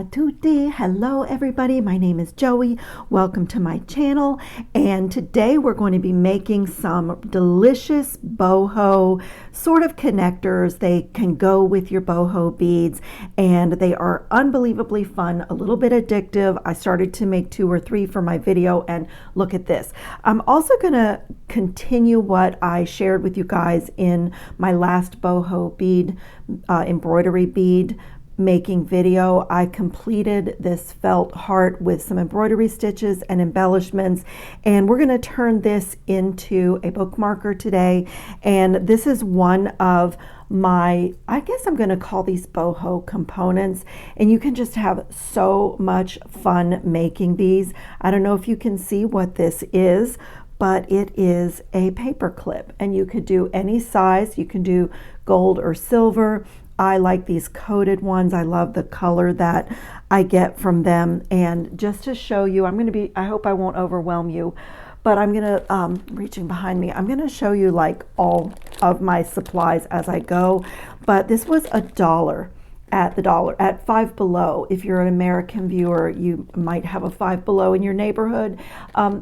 a tutti. Hello everybody, my name is Joey. Welcome to my channel, and today we're going to be making some delicious boho sort of connectors. They can go with your boho beads and they are unbelievably fun, a little bit addictive. I started to make 2 or 3 for my video, and look at this. I'm also going to continue what I shared with you guys in my last boho bead embroidery bead making video. I completed this felt heart with some embroidery stitches and embellishments, and we're going to turn this into a bookmarker today. And this is one of my, I guess I'm going to call these boho components, and you can just have so much fun making these. I don't know if you can see what this is, but it is a paper clip, and you could do any size. You can do gold or silver. I like these coated ones. I love the color that I get from them. And just to show you, I hope I won't overwhelm you, but I'm gonna, reaching behind me, I'm gonna show you like all of my supplies as I go. But this was $1 at Five Below. If you're an American viewer, you might have a Five Below in your neighborhood.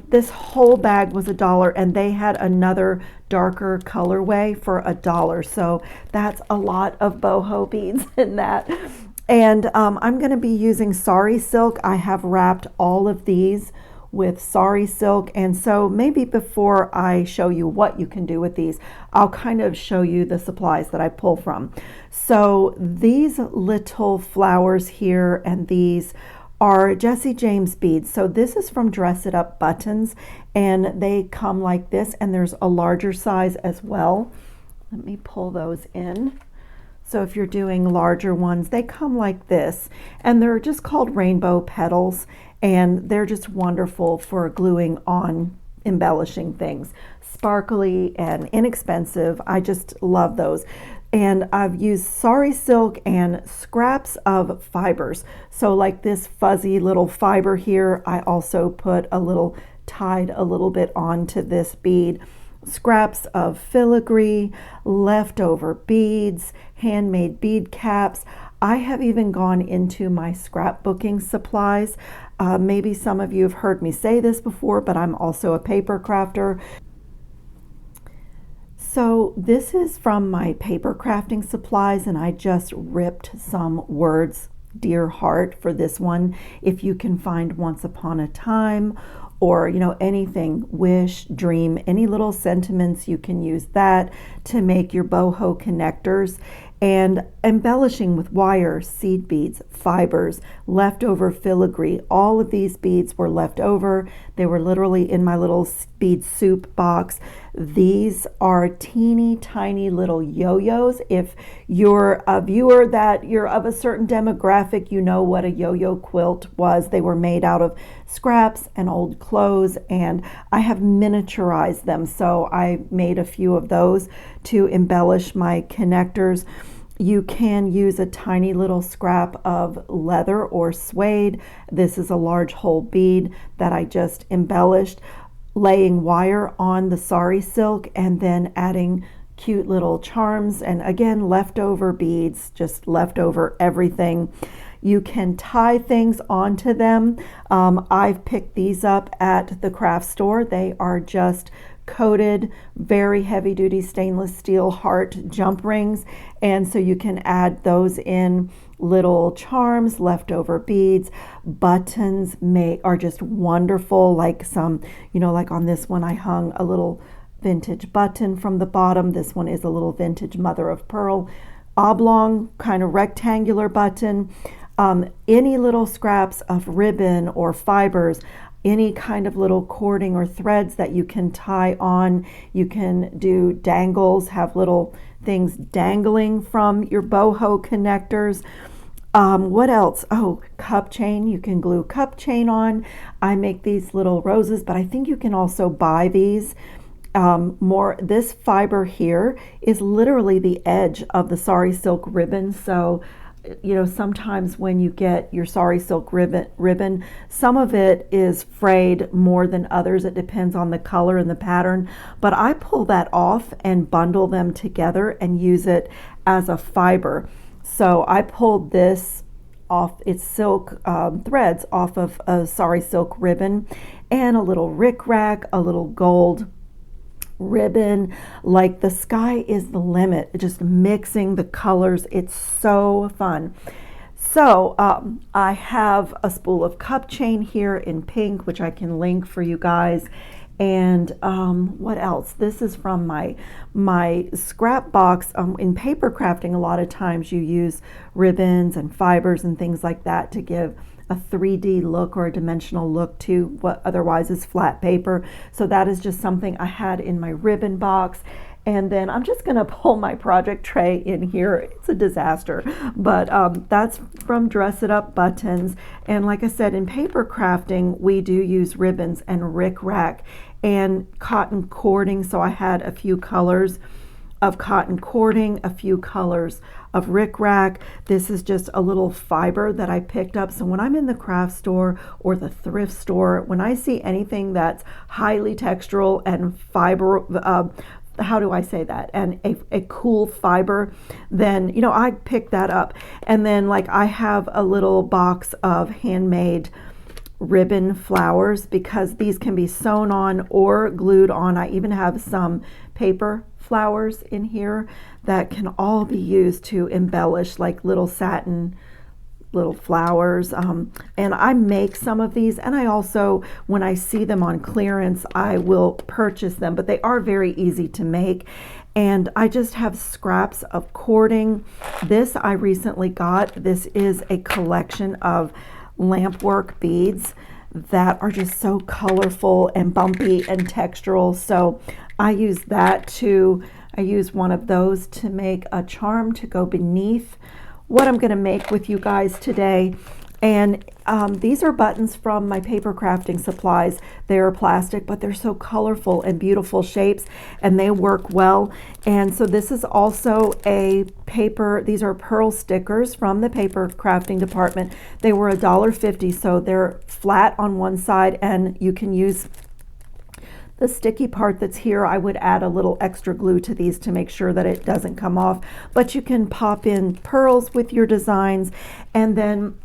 This whole bag was $1, and they had another darker colorway for $1. So that's a lot of boho beads in that. And I'm going to be using sari silk. I have wrapped all of these with sari silk, and so maybe before I show you what you can do with these, I'll kind of show you the supplies that I pull from. So these little flowers here, and these are Jesse James beads. So this is from Dress It Up Buttons, and they come like this, and there's a larger size as well. Let me pull those in. So if you're doing larger ones, they come like this, and they're just called rainbow petals, and they're just wonderful for gluing on embellishing things. Sparkly and inexpensive. I just love those. And I've used sari silk and scraps of fibers. So like this fuzzy little fiber here, I also put tied a little bit onto this bead. Scraps of filigree, leftover beads, handmade bead caps. I have even gone into my scrapbooking supplies. Maybe some of you have heard me say this before, but I'm also a paper crafter. So this is from my paper crafting supplies, and I just ripped some words, dear heart, for this one. If you can find once upon a time, or anything, wish, dream, any little sentiments, you can use that to make your boho connectors. And embellishing with wire, seed beads, fibers, leftover filigree. All of these beads were left over. They were literally in my little bead soup box. These are teeny tiny little yo-yos. If you're a viewer that you're of a certain demographic, you know what a yo-yo quilt was. They were made out of scraps and old clothes, and I have miniaturized them. So I made a few of those to embellish my connectors. You can use a tiny little scrap of leather or suede. This is a large whole bead that I just embellished, laying wire on the sari silk and then adding cute little charms, and again, leftover beads, just leftover everything. You can tie things onto them. I've picked these up at the craft store. They are just coated, very heavy duty stainless steel heart jump rings, and so you can add those in. Little charms, leftover beads, buttons are just wonderful. Like some, like on this one I hung a little vintage button from the bottom. This one is a little vintage mother of pearl oblong kind of rectangular button. Any little scraps of ribbon or fibers, any kind of little cording or threads that you can tie on. You can do dangles, have little things dangling from your boho connectors. What else? Oh, cup chain. You can glue cup chain on. I make these little roses, but I think you can also buy these. This fiber here is literally the edge of the sari silk ribbon. So sometimes when you get your sari silk ribbon, some of it is frayed more than others. It depends on the color and the pattern, but I pull that off and bundle them together and use it as a fiber. So I pulled this off, it's silk threads off of a sari silk ribbon, and a little rickrack, a little gold ribbon. Like, the sky is the limit, just mixing the colors. It's so fun. So I have a spool of cup chain here in pink, which I can link for you guys. And what else? This is from my scrap box. In paper crafting, a lot of times you use ribbons and fibers and things like that to give a 3D look or a dimensional look to what otherwise is flat paper. So that is just something I had in my ribbon box. And then I'm just going to pull my project tray in here. It's a disaster, but that's from Dress It Up Buttons. And like I said, in paper crafting, we do use ribbons and rickrack and cotton cording. So I had a few colors of cotton cording, a few colors of rickrack. This is just a little fiber that I picked up. So when I'm in the craft store or the thrift store, when I see anything that's highly textural and fiber, how do I say that? And a cool fiber, then, you know, I pick that up. And then, like, I have a little box of handmade ribbon flowers because these can be sewn on or glued on. I even have some paper flowers in here that can all be used to embellish, like little satin little flowers. And I make some of these, and I also, when I see them on clearance, I will purchase them, but they are very easy to make. And I just have scraps of cording. This I recently got. This is a collection of lampwork beads that are just so colorful and bumpy and textural. So I use that to, I use one of those to make a charm to go beneath what I'm going to make with you guys today. And these are buttons from my paper crafting supplies. They are plastic, but they're so colorful and beautiful shapes, and they work well. And so this is also a paper, these are pearl stickers from the paper crafting department. They were $1.50, so they're flat on one side, and you can use the sticky part that's here. I would add a little extra glue to these to make sure that it doesn't come off, but you can pop in pearls with your designs. And then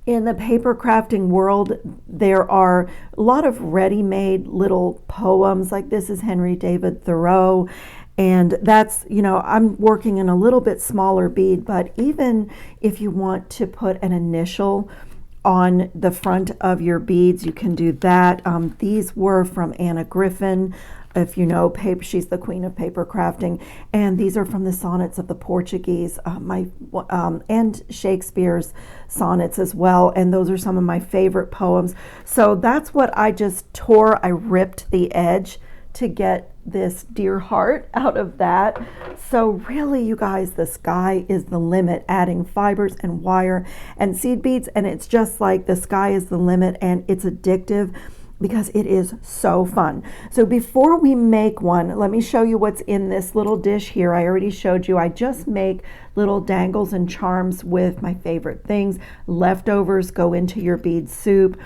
in the paper crafting world, there are a lot of ready-made little poems. Like, this is Henry David Thoreau, and that's, you know, I'm working in a little bit smaller bead, but even if you want to put an initial on the front of your beads, you can do that. These were from Anna Griffin. If you know, she's the queen of paper crafting, and these are from the sonnets of the Portuguese, and Shakespeare's sonnets as well, and those are some of my favorite poems. So that's what I just tore. I ripped the edge to get this dear heart out of that. So really, you guys, the sky is the limit, adding fibers and wire and seed beads, and it's just like the sky is the limit, and it's addictive because it is so fun. So before we make one, let me show you what's in this little dish here. I already showed you. I just make little dangles and charms with my favorite things. Leftovers go into your bead soup.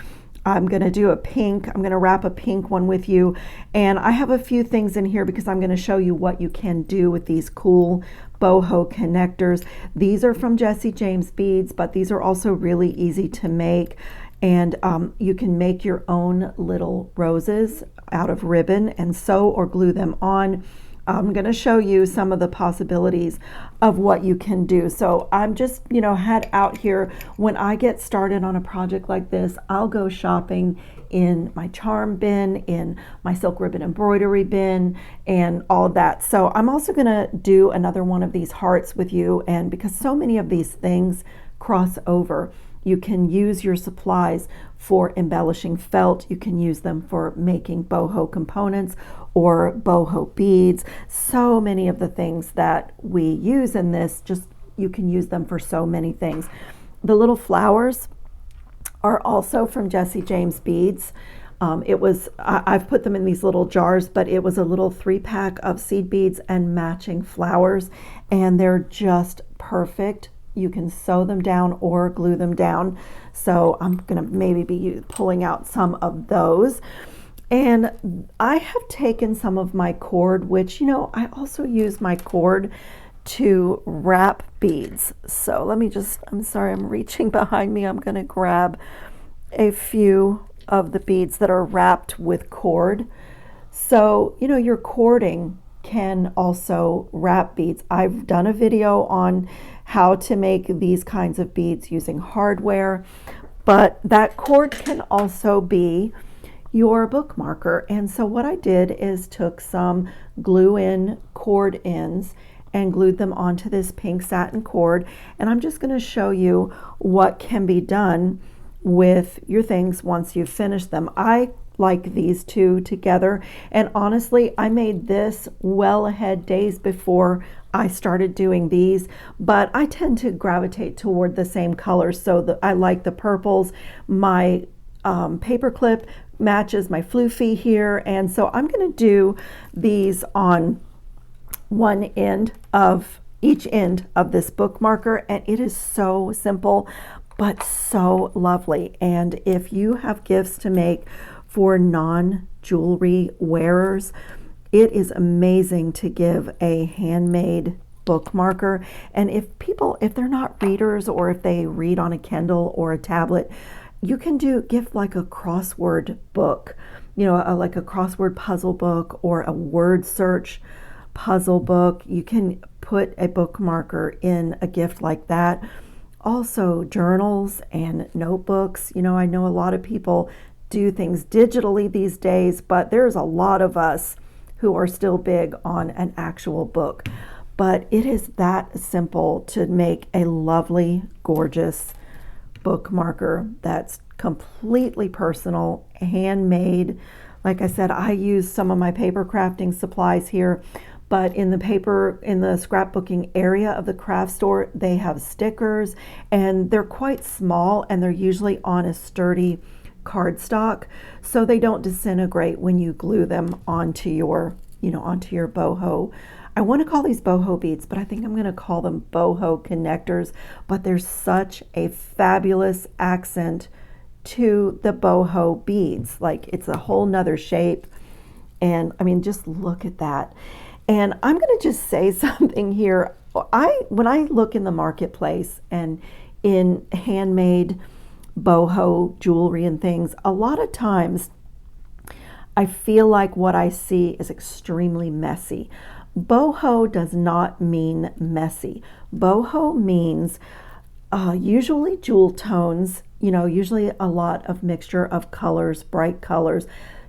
I'm going to do a pink. I'm going to wrap a pink one with you. And I have a few things in here because I'm going to show you what you can do with these cool boho connectors. These are from Jesse James Beads, but these are also really easy to make. And you can make your own little roses out of ribbon and sew or glue them on. I'm going to show you some of the possibilities of what you can do. So I'm just, you know, head out here. When I get started on a project like this, I'll go shopping in my charm bin, in my silk ribbon embroidery bin, and all of that. So I'm also going to do another one of these hearts with you. And because so many of these things cross over, you can use your supplies for embellishing felt. You can use them for making boho components or boho beads. So many of the things that we use in this, just you can use them for so many things. The little flowers are also from Jesse James Beads. I've put them in these little jars, but it was a little 3-pack of seed beads and matching flowers, and they're just perfect. You can sew them down or glue them down. So I'm going to maybe be pulling out some of those. And I have taken some of my cord, which, you know, I also use my cord to wrap beads. So let me just, I'm sorry, I'm reaching behind me. I'm going to grab a few of the beads that are wrapped with cord. So, you know, your cording can also wrap beads. I've done a video on how to make these kinds of beads using hardware, but that cord can also be your bookmarker. And so what I did is took some glue-in cord ends and glued them onto this pink satin cord. And I'm just going to show you what can be done with your things once you've finished them. I like these two together, and honestly, I made this well ahead, days before I started doing these, but I tend to gravitate toward the same colors. So I like the purples. My paperclip matches my floofy here, and so I'm going to do these on one end of each end of this bookmarker, and it is so simple but so lovely. And if you have gifts to make for non-jewelry wearers, it is amazing to give a handmade bookmarker. And if they're not readers, or if they read on a Kindle or a tablet, you can give like a crossword book, you know, like a crossword puzzle book or a word search puzzle book. You can put a bookmarker in a gift like that. Also journals and notebooks. You know, I know a lot of people do things digitally these days, but there's a lot of us who are still big on an actual book. But it is that simple to make a lovely, gorgeous bookmarker that's completely personal, handmade. Like I said, I use some of my paper crafting supplies here, but in the scrapbooking area of the craft store, they have stickers, and they're quite small, and they're usually on a sturdy cardstock, so they don't disintegrate when you glue them onto your boho. I want to call these boho beads, but I think I'm going to call them boho connectors. But there's such a fabulous accent to the boho beads. Like, it's a whole nother shape, and I mean, just look at that. And I'm going to just say something here. When I look in the marketplace and in handmade boho jewelry and things, a lot of times I feel like what I see is extremely messy. Boho does not mean messy. Boho means usually jewel tones, you know, usually a lot of mixture of colors, bright colors,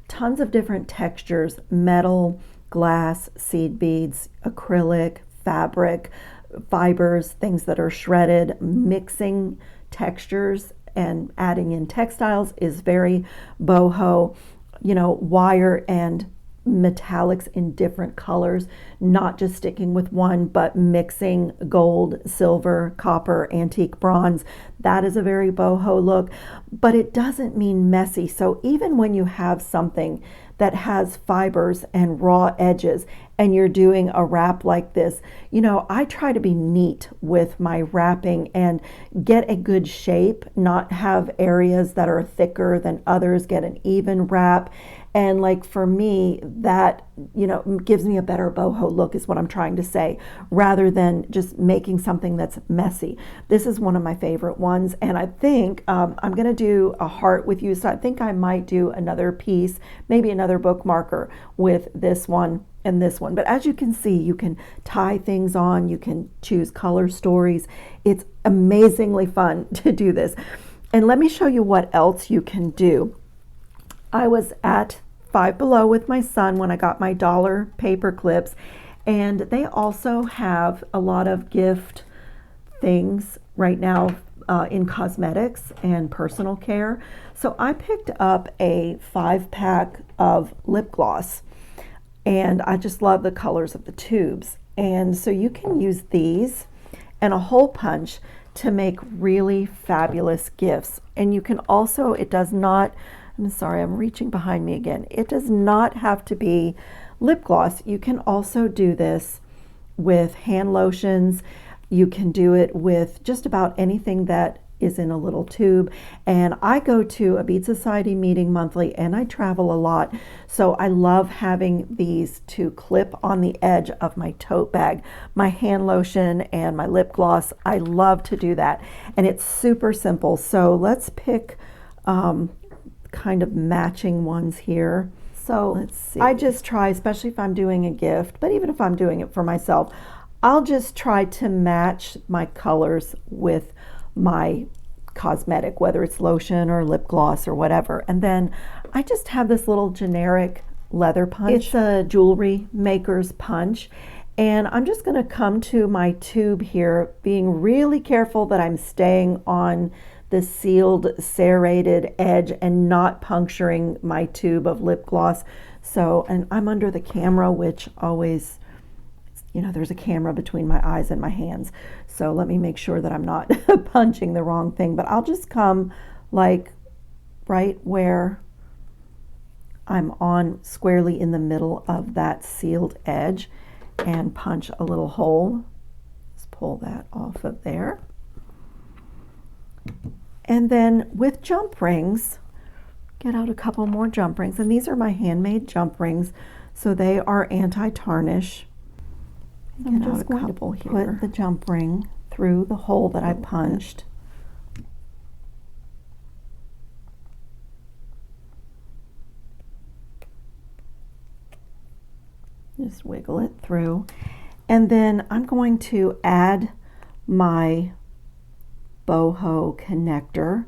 tons of different textures, metal, glass, seed beads, acrylic, fabric, fibers, things that are shredded. Mixing textures and adding in textiles is very boho. You know, wire and metallics in different colors, not just sticking with one, but mixing gold, silver, copper, antique bronze. That is a very boho look, but it doesn't mean messy. So even when you have something that has fibers and raw edges and you're doing a wrap like this, you know, I try to be neat with my wrapping and get a good shape, not have areas that are thicker than others, get an even wrap. And like for me, that, you know, gives me a better boho look is what I'm trying to say, rather than just making something that's messy. This is one of my favorite ones, and I think I'm going to do a heart with you. So I think I might do another piece, maybe another bookmarker with this one and this one. But as you can see, you can tie things on, you can choose color stories. It's amazingly fun to do this. And let me show you what else you can do. I was at Five Below with my son when I got my dollar paper clips, and they also have a lot of gift things right now in cosmetics and personal care. So I picked up a 5-pack of lip gloss, and I just love the colors of the tubes. And so you can use these and a hole punch to make really fabulous gifts. And you can also, it does not, I'm sorry, I'm reaching behind me again. It does not have to be lip gloss. You can also do this with hand lotions. You can do it with just about anything that is in a little tube. And I go to a Bead Society meeting monthly and I travel a lot. So I love having these to clip on the edge of my tote bag, my hand lotion and my lip gloss. I love to do that. And it's super simple. So let's pick kind of matching ones here. So let's see. I just try, especially if I'm doing a gift, but even if I'm doing it for myself, I'll just try to match my colors with my cosmetic, whether it's lotion or lip gloss or whatever. And then I just have this little generic leather punch. It's a jewelry maker's punch. And I'm just going to come to my tube here, being really careful that I'm staying on the sealed serrated edge and not puncturing my tube of lip gloss. So, and I'm under the camera, which always, you know, there's a camera between my eyes and my hands. So let me make sure that I'm not punching the wrong thing, but I'll just come like right where I'm on squarely in the middle of that sealed edge and punch a little hole. Let's pull that off of there. And then with jump rings, get out a couple more jump rings. And these are my handmade jump rings, so they are anti-tarnish. I'm just going to put the jump ring through the hole that I punched. Just wiggle it through. And then I'm going to add my boho connector,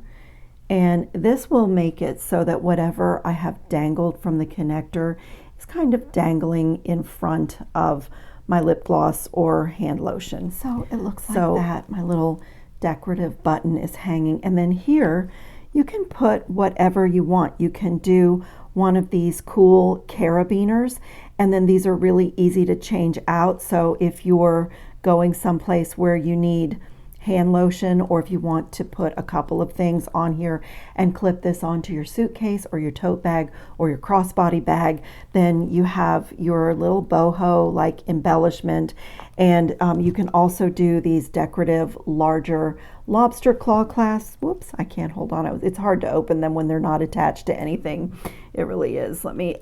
and this will make it so that whatever I have dangled from the connector is kind of dangling in front of my lip gloss or hand lotion. So it looks like that. My little decorative button is hanging, and then here you can put whatever you want. You can do one of these cool carabiners, and then these are really easy to change out. So if you're going someplace where you need hand lotion, or if you want to put a couple of things on here and clip this onto your suitcase or your tote bag or your crossbody bag, then you have your little boho like embellishment. And you can also do these decorative larger lobster claw clasps. Whoops, I can't hold on. It's hard to open them when they're not attached to anything. It really is. Let me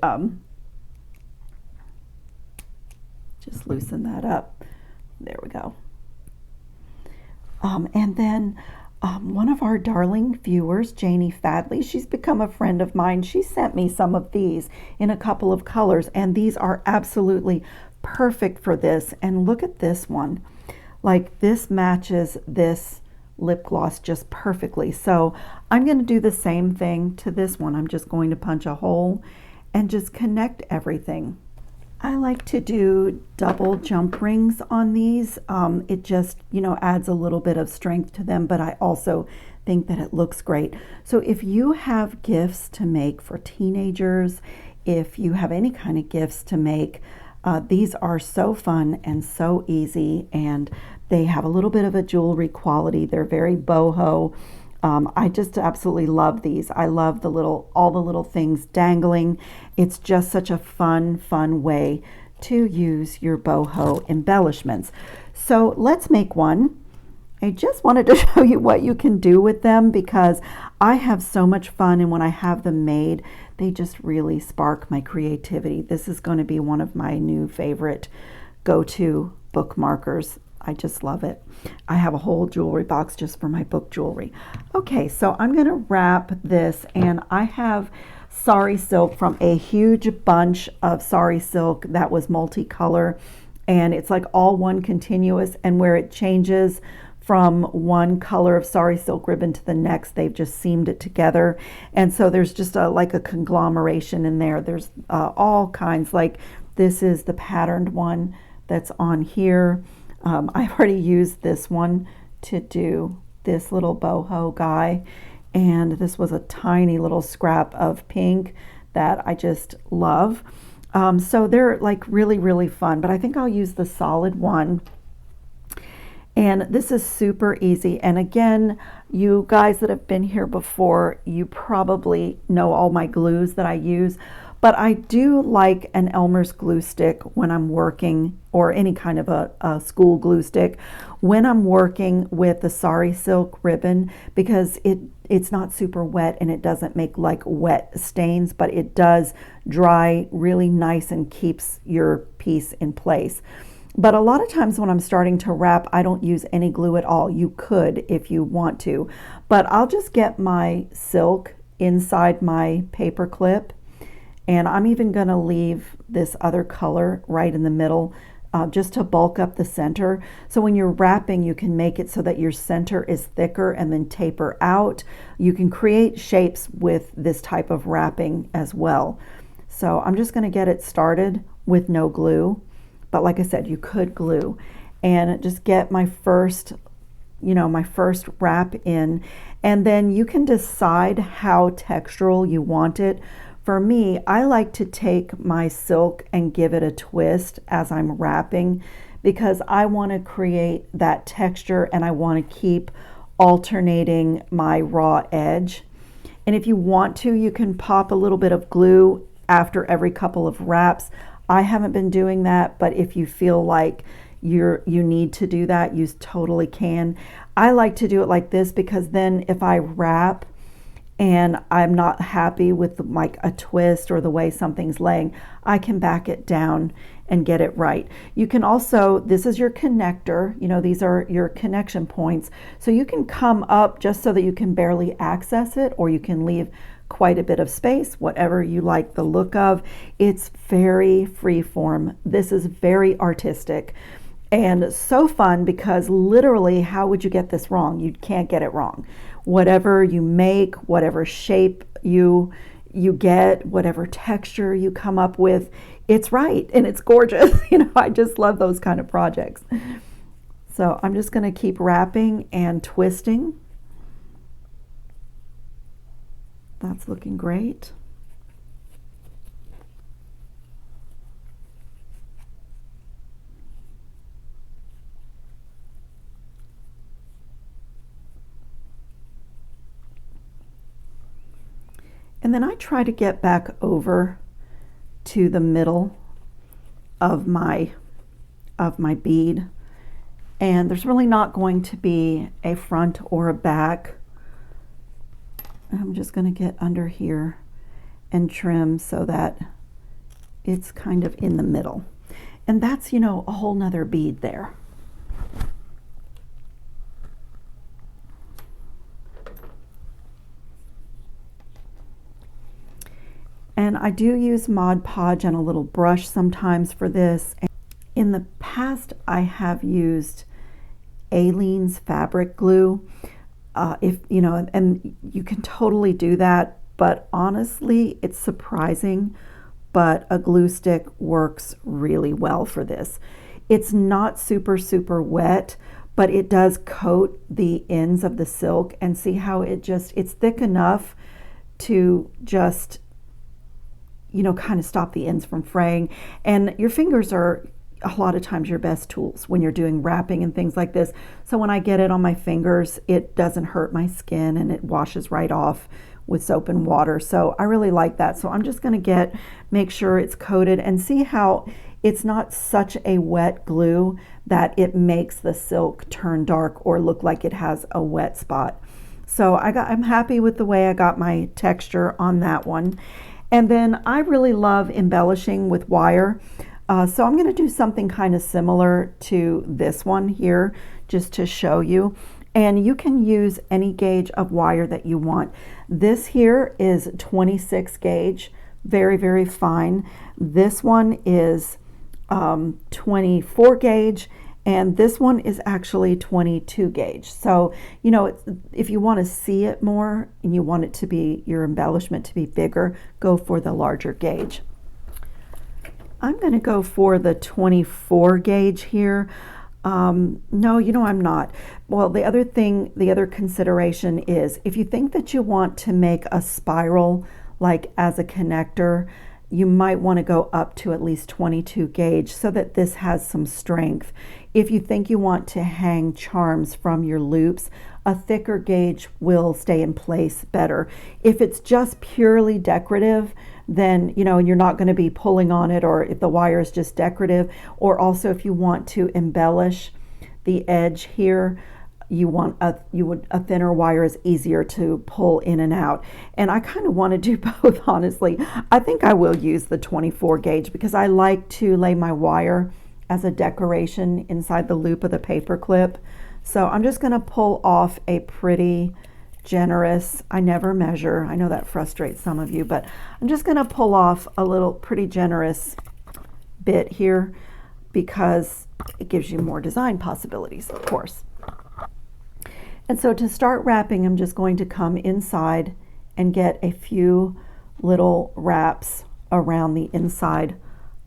just loosen that up. There we go. And then one of our darling viewers, Janie Fadley, she's become a friend of mine. She sent me some of these in a couple of colors, and these are absolutely perfect for this. And look at this one. Like, this matches this lip gloss just perfectly. So I'm going to do the same thing to this one. I'm just going to punch a hole and just connect everything. I like to do double jump rings on these. It just, you know, adds a little bit of strength to them, but I also think that it looks great. So if you have gifts to make for teenagers, if you have any kind of gifts to make, these are so fun and so easy, and they have a little bit of a jewelry quality. They're very boho. I just absolutely love these. I love all the little things dangling. It's just such a fun way to use your boho embellishments. So let's make one. I just wanted to show you what you can do with them, because I have so much fun, and when I have them made, they just really spark my creativity. This is going to be one of my new favorite go-to bookmarkers. I just love it. I have a whole jewelry box just for my book jewelry. Okay, so I'm going to wrap this, and I have sari silk from a huge bunch of sari silk that was multicolor, and it's like all one continuous, and where it changes from one color of sari silk ribbon to the next, they've just seamed it together. And so there's just like a conglomeration in there. There's all kinds, like this is the patterned one that's on here. I've already used this one to do this little boho guy, and this was a tiny little scrap of pink that I just love. So they're like really fun, but I think I'll use the solid one. And this is super easy. And again, you guys that have been here before, you probably know all my glues that I use, But I do like an Elmer's glue stick when I'm working, or any kind of a school glue stick, when I'm working with the sari silk ribbon, because it's not super wet and it doesn't make like wet stains, but it does dry really nice and keeps your piece in place. But a lot of times when I'm starting to wrap, I don't use any glue at all. You could if you want to, but I'll just get my silk inside my paper clip, and I'm even going to leave this other color right in the middle, just to bulk up the center. So when you're wrapping, you can make it so that your center is thicker and then taper out. You can create shapes with this type of wrapping as well. So I'm just going to get it started with no glue. But like I said, you could glue, and just get my first, my first wrap in, and then you can decide how textural you want it. For me, I like to take my silk and give it a twist as I'm wrapping, because I want to create that texture and I want to keep alternating my raw edge. And if you want to, you can pop a little bit of glue after every couple of wraps. I haven't been doing that, but if you feel like you need to do that, you totally can. I like to do it like this, because then if I wrap and I'm not happy with like a twist or the way something's laying, I can back it down and get it right. You can also, this is your connector, these are your connection points. So you can come up just so that you can barely access it, or you can leave quite a bit of space, whatever you like the look of. It's very free form. This is very artistic and so fun, because literally, how would you get this wrong? You can't get it wrong. Whatever you make, whatever shape you get, whatever texture you come up with, it's right and it's gorgeous. I just love those kind of projects. So I'm just going to keep wrapping and twisting. That's looking great. And then I try to get back over to the middle of my bead. And there's really not going to be a front or a back. I'm just going to get under here and trim so that it's kind of in the middle. And that's, a whole nother bead there. And I do use Mod Podge and a little brush sometimes for this. In the past, I have used Aleene's fabric glue. And you can totally do that, but honestly, it's surprising, but a glue stick works really well for this. It's not super, super wet, but it does coat the ends of the silk, and see how it's thick enough to just, kind of stop the ends from fraying. And your fingers are a lot of times your best tools when you're doing wrapping and things like this. So when I get it on my fingers, it doesn't hurt my skin and it washes right off with soap and water. So I really like that. So I'm just going to make sure it's coated, and see how it's not such a wet glue that it makes the silk turn dark or look like it has a wet spot. So I'm happy with the way I got my texture on that one. And then I really love embellishing with wire. So I'm going to do something kind of similar to this one here, just to show you. And you can use any gauge of wire that you want. This here is 26 gauge, very, very fine. This one is 24 gauge, and this one is actually 22 gauge. So, if you want to see it more and you want it to be, your embellishment to be bigger, go for the larger gauge. I'm going to go for the 24 gauge here. No, I'm not. Well, the other consideration is, if you think that you want to make a spiral like as a connector, you might want to go up to at least 22 gauge so that this has some strength. If you think you want to hang charms from your loops, a thicker gauge will stay in place better. If it's just purely decorative, then, you know, you're not going to be pulling on it, or if the wire is just decorative, or also if you want to embellish the edge here, a thinner wire is easier to pull in and out. And I kind of want to do both, honestly. I think I will use the 24 gauge because I like to lay my wire as a decoration inside the loop of the paper clip. So I'm just going to pull off a pretty generous, I never measure, I know that frustrates some of you, but I'm just going to pull off a little pretty generous bit here because it gives you more design possibilities, of course. And so to start wrapping, I'm just going to come inside and get a few little wraps around the inside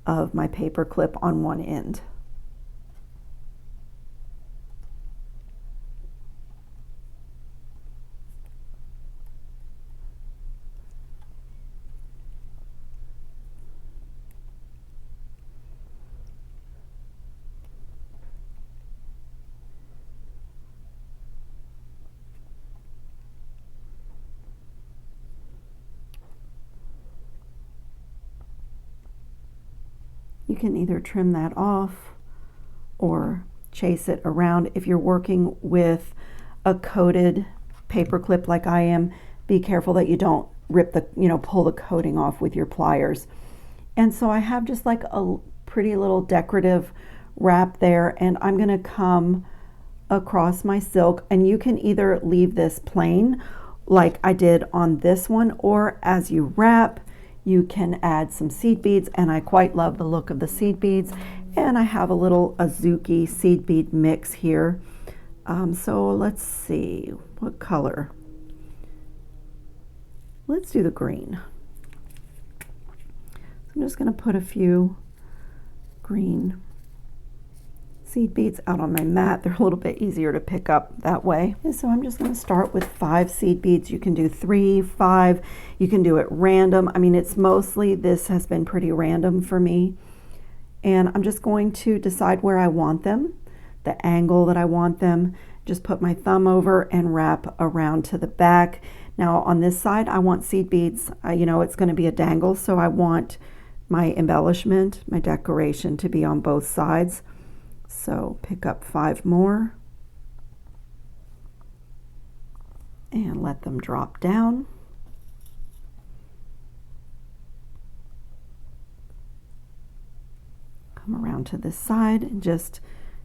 of my paper clip on one end. You can either trim that off or chase it around. If you're working with a coated paper clip like I am, be careful that you don't rip the, pull the coating off with your pliers. And so I have just like a pretty little decorative wrap there, and I'm going to come across my silk, and you can either leave this plain like I did on this one, or as you wrap, you can add some seed beads, and I quite love the look of the seed beads. And I have a little Azuki seed bead mix here. So let's see, what color? Let's do the green. I'm just going to put a few green seed beads out on my mat. They're a little bit easier to pick up that way. And so I'm just going to start with 5 seed beads. You can do 3, 5. You can do it random. I mean, it's mostly, this has been pretty random for me. And I'm just going to decide where I want them, the angle that I want them. Just put my thumb over and wrap around to the back. Now on this side, I want seed beads. It's going to be a dangle, so I want my embellishment, my decoration to be on both sides. So pick up 5 more and let them drop down. Come around to this side and just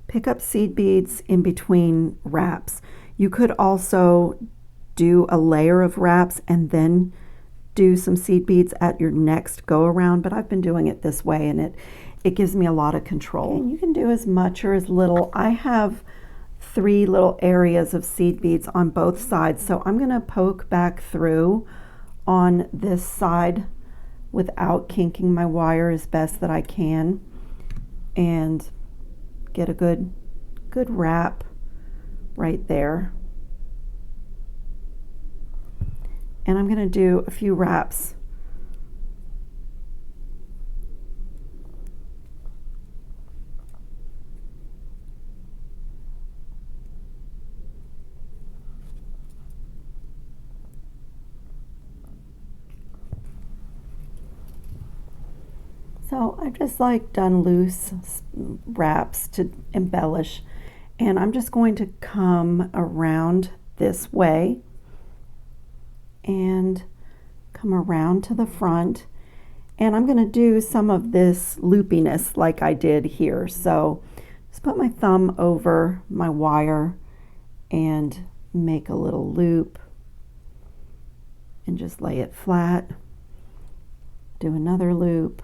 pick up seed beads in between wraps. You could also do a layer of wraps and then do some seed beads at your next go around, but I've been doing it this way, and it gives me a lot of control. And you can do as much or as little. I have 3 little areas of seed beads on both sides, so I'm going to poke back through on this side without kinking my wire as best that I can, and get a good wrap right there. And I'm going to do a few wraps So I've just done loose wraps to embellish, and I'm just going to come around this way and come around to the front, and I'm going to do some of this loopiness like I did here. So just put my thumb over my wire and make a little loop and just lay it flat. Do another loop.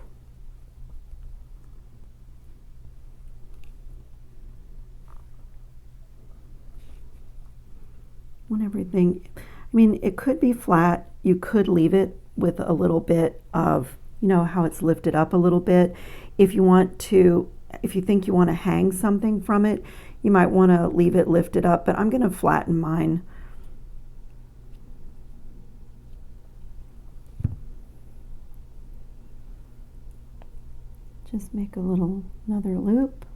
Want everything, it could be flat. You could leave it with a little bit of, how it's lifted up a little bit. If you think you want to hang something from it, you might want to leave it lifted up, but I'm going to flatten mine. just make another loop.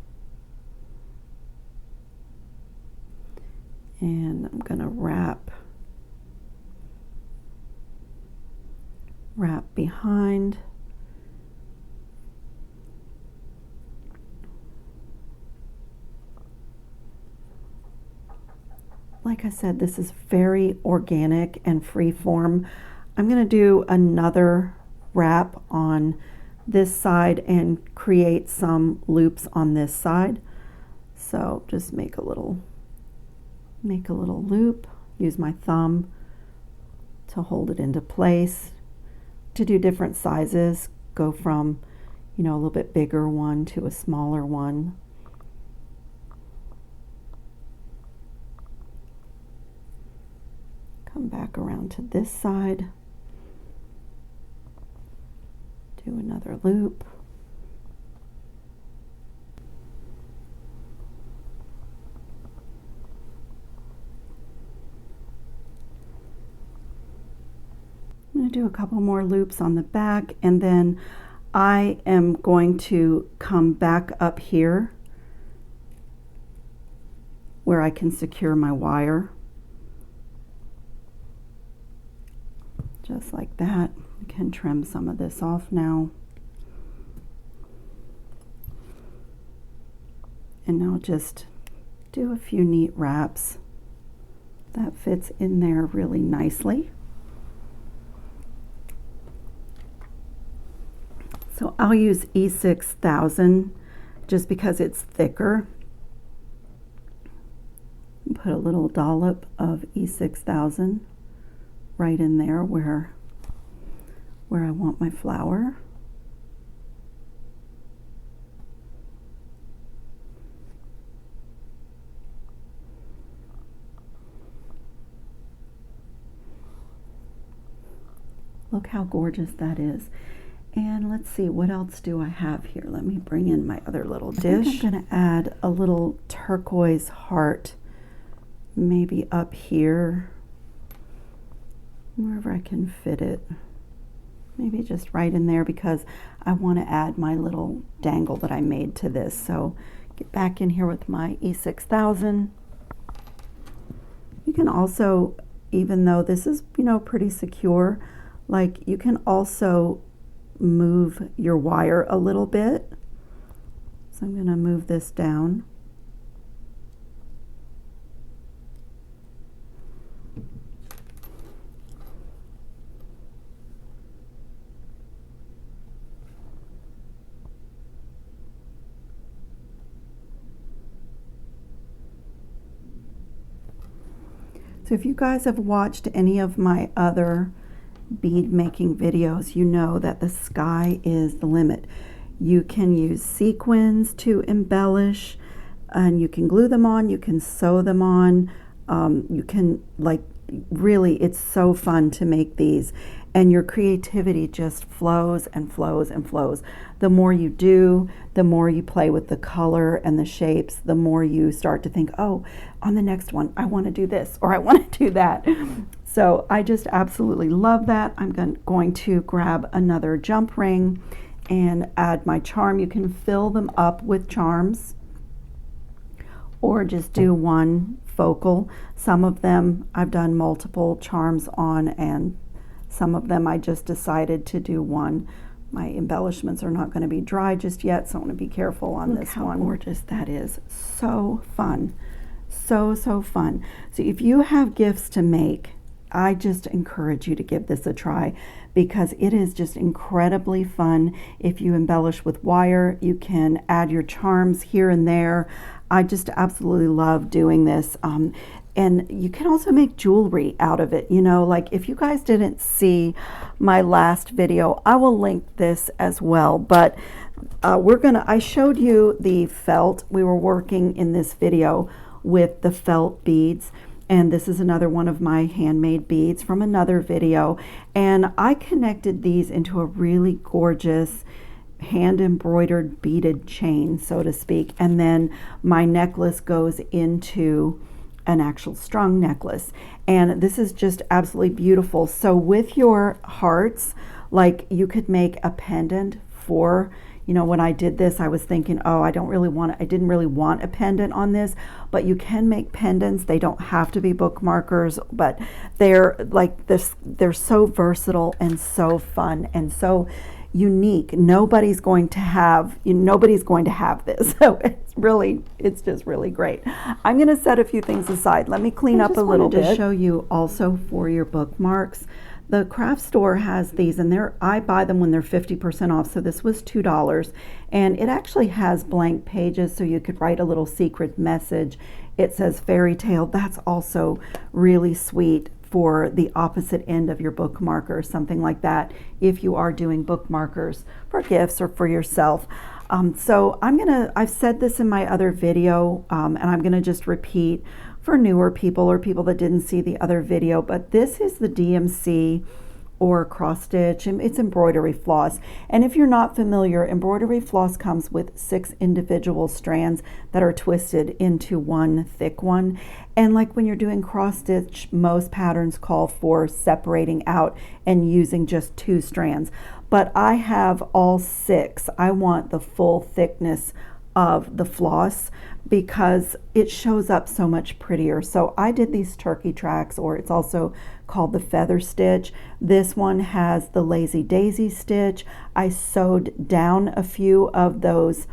And I'm going to wrap behind. Like I said, this is very organic and free form. I'm going to do another wrap on this side and create some loops on this side. So just make a little loop, use my thumb to hold it into place. To do different sizes, go from, a little bit bigger one to a smaller one. Come back around to this side, do another loop. I'm going to do a couple more loops on the back, and then I am going to come back up here where I can secure my wire. Just like that. I can trim some of this off now. And now just do a few neat wraps. That fits in there really nicely. So I'll use E6000 just because it's thicker. Put a little dollop of E6000 right in there where I want my flower. Look how gorgeous that is. And let's see, what else do I have here? Let me bring in my other little dish. I'm going to add a little turquoise heart, maybe up here, wherever I can fit it. Maybe just right in there, because I want to add my little dangle that I made to this. So get back in here with my E6000. You can also, even though this is, pretty secure, like you can also move your wire a little bit. So I'm going to move this down. So if you guys have watched any of my other bead making videos, you know that the sky is the limit. You can use sequins to embellish, and you can glue them on, you can sew them on, you can, like, really, it's so fun to make these, and your creativity just flows and flows and flows. The more you do, the more you play with the color and the shapes, the more you start to think, oh, on the next one I want to do this, or I want to do that. So I just absolutely love that. I'm going to grab another jump ring and add my charm. You can fill them up with charms or just do one focal. Some of them I've done multiple charms on, and some of them I just decided to do one. My embellishments are not going to be dry just yet, so I want to be careful on this one. Look how gorgeous that is. So fun. So fun. So if you have gifts to make, I just encourage you to give this a try, because it is just incredibly fun. If you embellish with wire, you can add your charms here and there. I just absolutely love doing this. And you can also make jewelry out of it. Like if you guys didn't see my last video, I will link this as well. But I showed you the felt. We were working in this video with the felt beads. And this is another one of my handmade beads from another video. And I connected these into a really gorgeous hand embroidered beaded chain, so to speak. And then my necklace goes into an actual strung necklace. And this is just absolutely beautiful. So with your hearts, like you could make a pendant for you know, when I did this, I was thinking, oh, I didn't really want a pendant on this, but you can make pendants. They don't have to be bookmarkers, but they're like this, they're so versatile and so fun and so unique. Nobody's going to have this. So it's just really great. I'm going to set a few things aside. Let me clean up a little bit. To show you also for your bookmarks. The craft store has these, and I buy them when they're 50% off. So this was $2, and it actually has blank pages, so you could write a little secret message. It says fairy tale. That's also really sweet for the opposite end of your bookmarker, something like that, if you are doing bookmarkers for gifts or for yourself. So I've said this in my other video, and I'm gonna just repeat for newer people or people that didn't see the other video, but this is the DMC or cross stitch, and it's embroidery floss. And if you're not familiar, embroidery floss comes with 6 individual strands that are twisted into one thick one. And like when you're doing cross stitch, most patterns call for separating out and using just 2 strands. But I have all 6. I want the full thickness of the floss because it shows up so much prettier. So I did these turkey tracks, or it's also called the feather stitch. This one has the lazy daisy stitch. I sewed down a few of those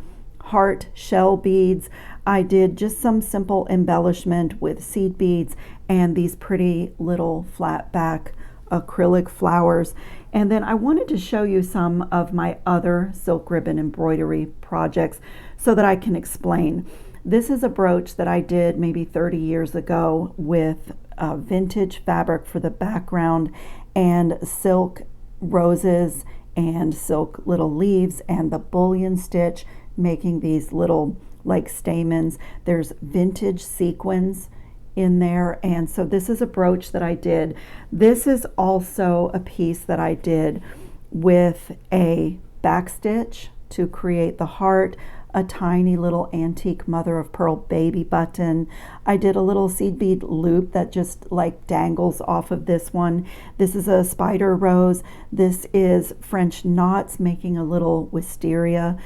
heart shell beads. I did just some simple embellishment with seed beads and these pretty little flat back acrylic flowers. And then I wanted to show you some of my other silk ribbon embroidery projects so that I can explain. This is a brooch that I did maybe 30 years ago with vintage fabric for the background and silk roses and silk little leaves and the bullion stitch, making these little like stamens. There's vintage sequins in there, and so this is a brooch that I did. This is also a piece that I did with a back stitch to create the heart, a tiny little antique mother of pearl baby button. I did a little seed bead loop that just like dangles off of this one. This is a spider rose. This is French knots making a little wisteria.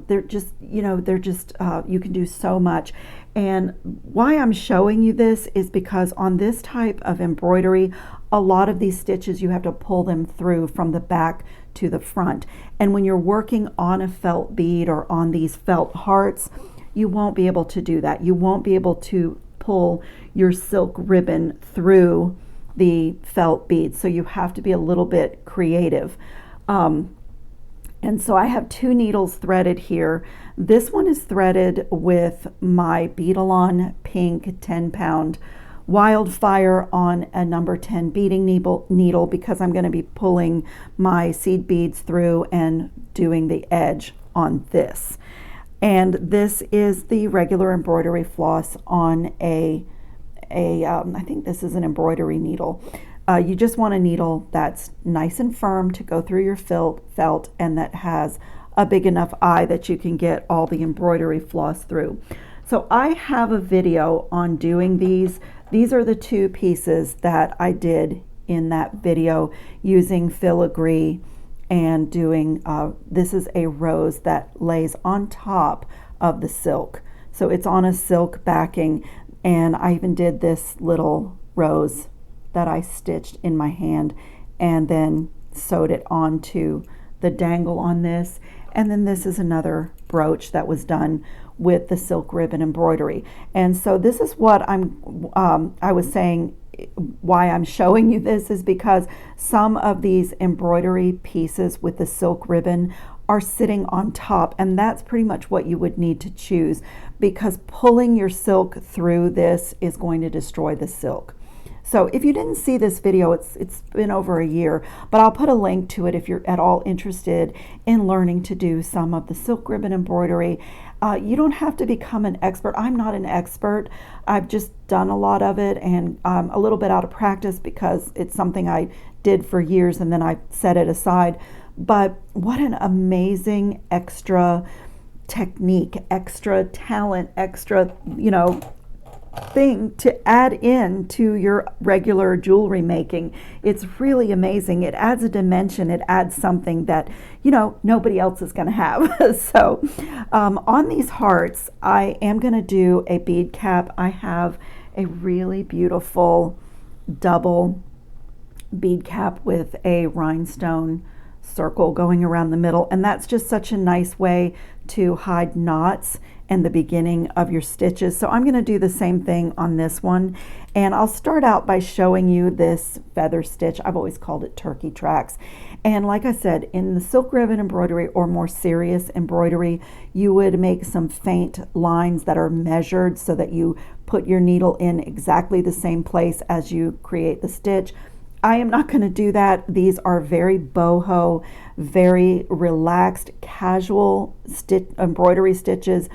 They're just, you know, you can do so much. And why I'm showing you this is because on this type of embroidery, a lot of these stitches you have to pull them through from the back to the front. And when you're working on a felt bead or on these felt hearts, you won't be able to do that. You won't be able to pull your silk ribbon through the felt bead. So you have to be a little bit creative. And so I have 2 needles threaded here. This one is threaded with my Beadalon pink 10-pound Wildfire on a number 10 beading needle because I'm going to be pulling my seed beads through and doing the edge on this. And this is the regular embroidery floss on I think this is an embroidery needle. You just want a needle that's nice and firm to go through your felt and that has a big enough eye that you can get all the embroidery floss through. So I have a video on doing these. These are the 2 pieces that I did in that video using filigree and doing, this is a rose that lays on top of the silk. So it's on a silk backing, and I even did this little rose that I stitched in my hand and then sewed it onto the dangle on this. And then this is another brooch that was done with the silk ribbon embroidery. And so this is what I was saying, why I'm showing you this is because some of these embroidery pieces with the silk ribbon are sitting on top, and that's pretty much what you would need to choose, because pulling your silk through this is going to destroy the silk. So if you didn't see this video, it's been over a year, but I'll put a link to it if you're at all interested in learning to do some of the silk ribbon embroidery. You don't have to become an expert. I'm not an expert. I've just done a lot of it, and I'm a little bit out of practice because it's something I did for years and then I set it aside. But what an amazing extra technique, extra talent, extra, you know, thing to add in to your regular jewelry making. It's really amazing. It adds a dimension. It adds something that, you know, nobody else is going to have. So on these hearts, I am going to do a bead cap. I have a really beautiful double bead cap with a rhinestone circle going around the middle, and that's just such a nice way to hide knots and the beginning of your stitches. So I'm going to do the same thing on this one, and I'll start out by showing you this feather stitch. I've always called it turkey tracks, and like I said, in the silk ribbon embroidery or more serious embroidery, you would make some faint lines that are measured so that you put your needle in exactly the same place as you create the stitch. I am not going to do that. These are very boho, very relaxed, casual embroidery stitches,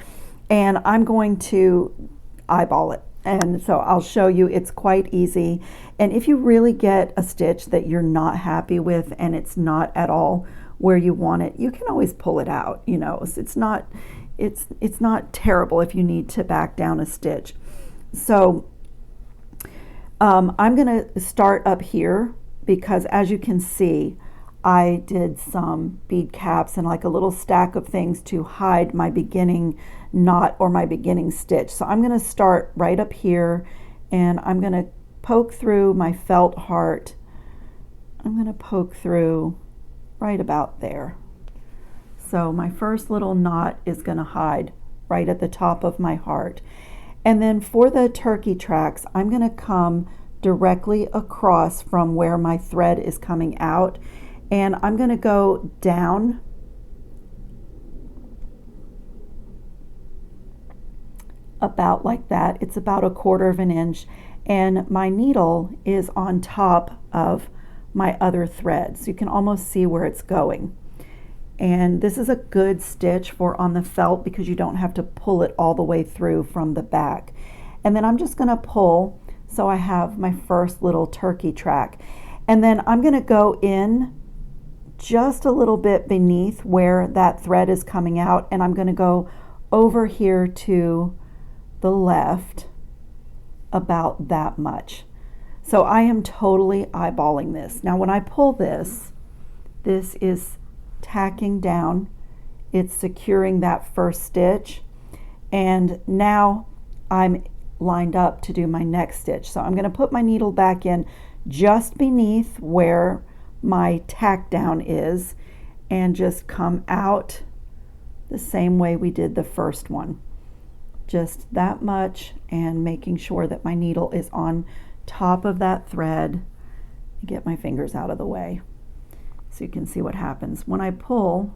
and I'm going to eyeball it. And so I'll show you, it's quite easy. And if you really get a stitch that you're not happy with and it's not at all where you want it, you can always pull it out. You know, it's not terrible if you need to back down a stitch. So I'm going to start up here because, as you can see, I did some bead caps and like a little stack of things to hide my beginning knot or my beginning stitch. So I'm going to start right up here, and I'm going to poke through my felt heart. I'm going to poke through right about there. So my first little knot is going to hide right at the top of my heart. And then for the turkey tracks, I'm going to come directly across from where my thread is coming out, and I'm going to go down about like that. It's about 1/4 of an inch, and my needle is on top of my other thread, so you can almost see where it's going. And this is a good stitch for on the felt because you don't have to pull it all the way through from the back. And then I'm just going to pull, so I have my first little turkey track. And then I'm going to go in just a little bit beneath where that thread is coming out, and I'm going to go over here to the left about that much. So I am totally eyeballing this. Now when I pull this, this is tacking down, it's securing that first stitch, and now I'm lined up to do my next stitch. So I'm going to put my needle back in just beneath where my tack down is and just come out the same way we did the first one, just that much, and making sure that my needle is on top of that thread. Get my fingers out of the way so you can see what happens. When I pull,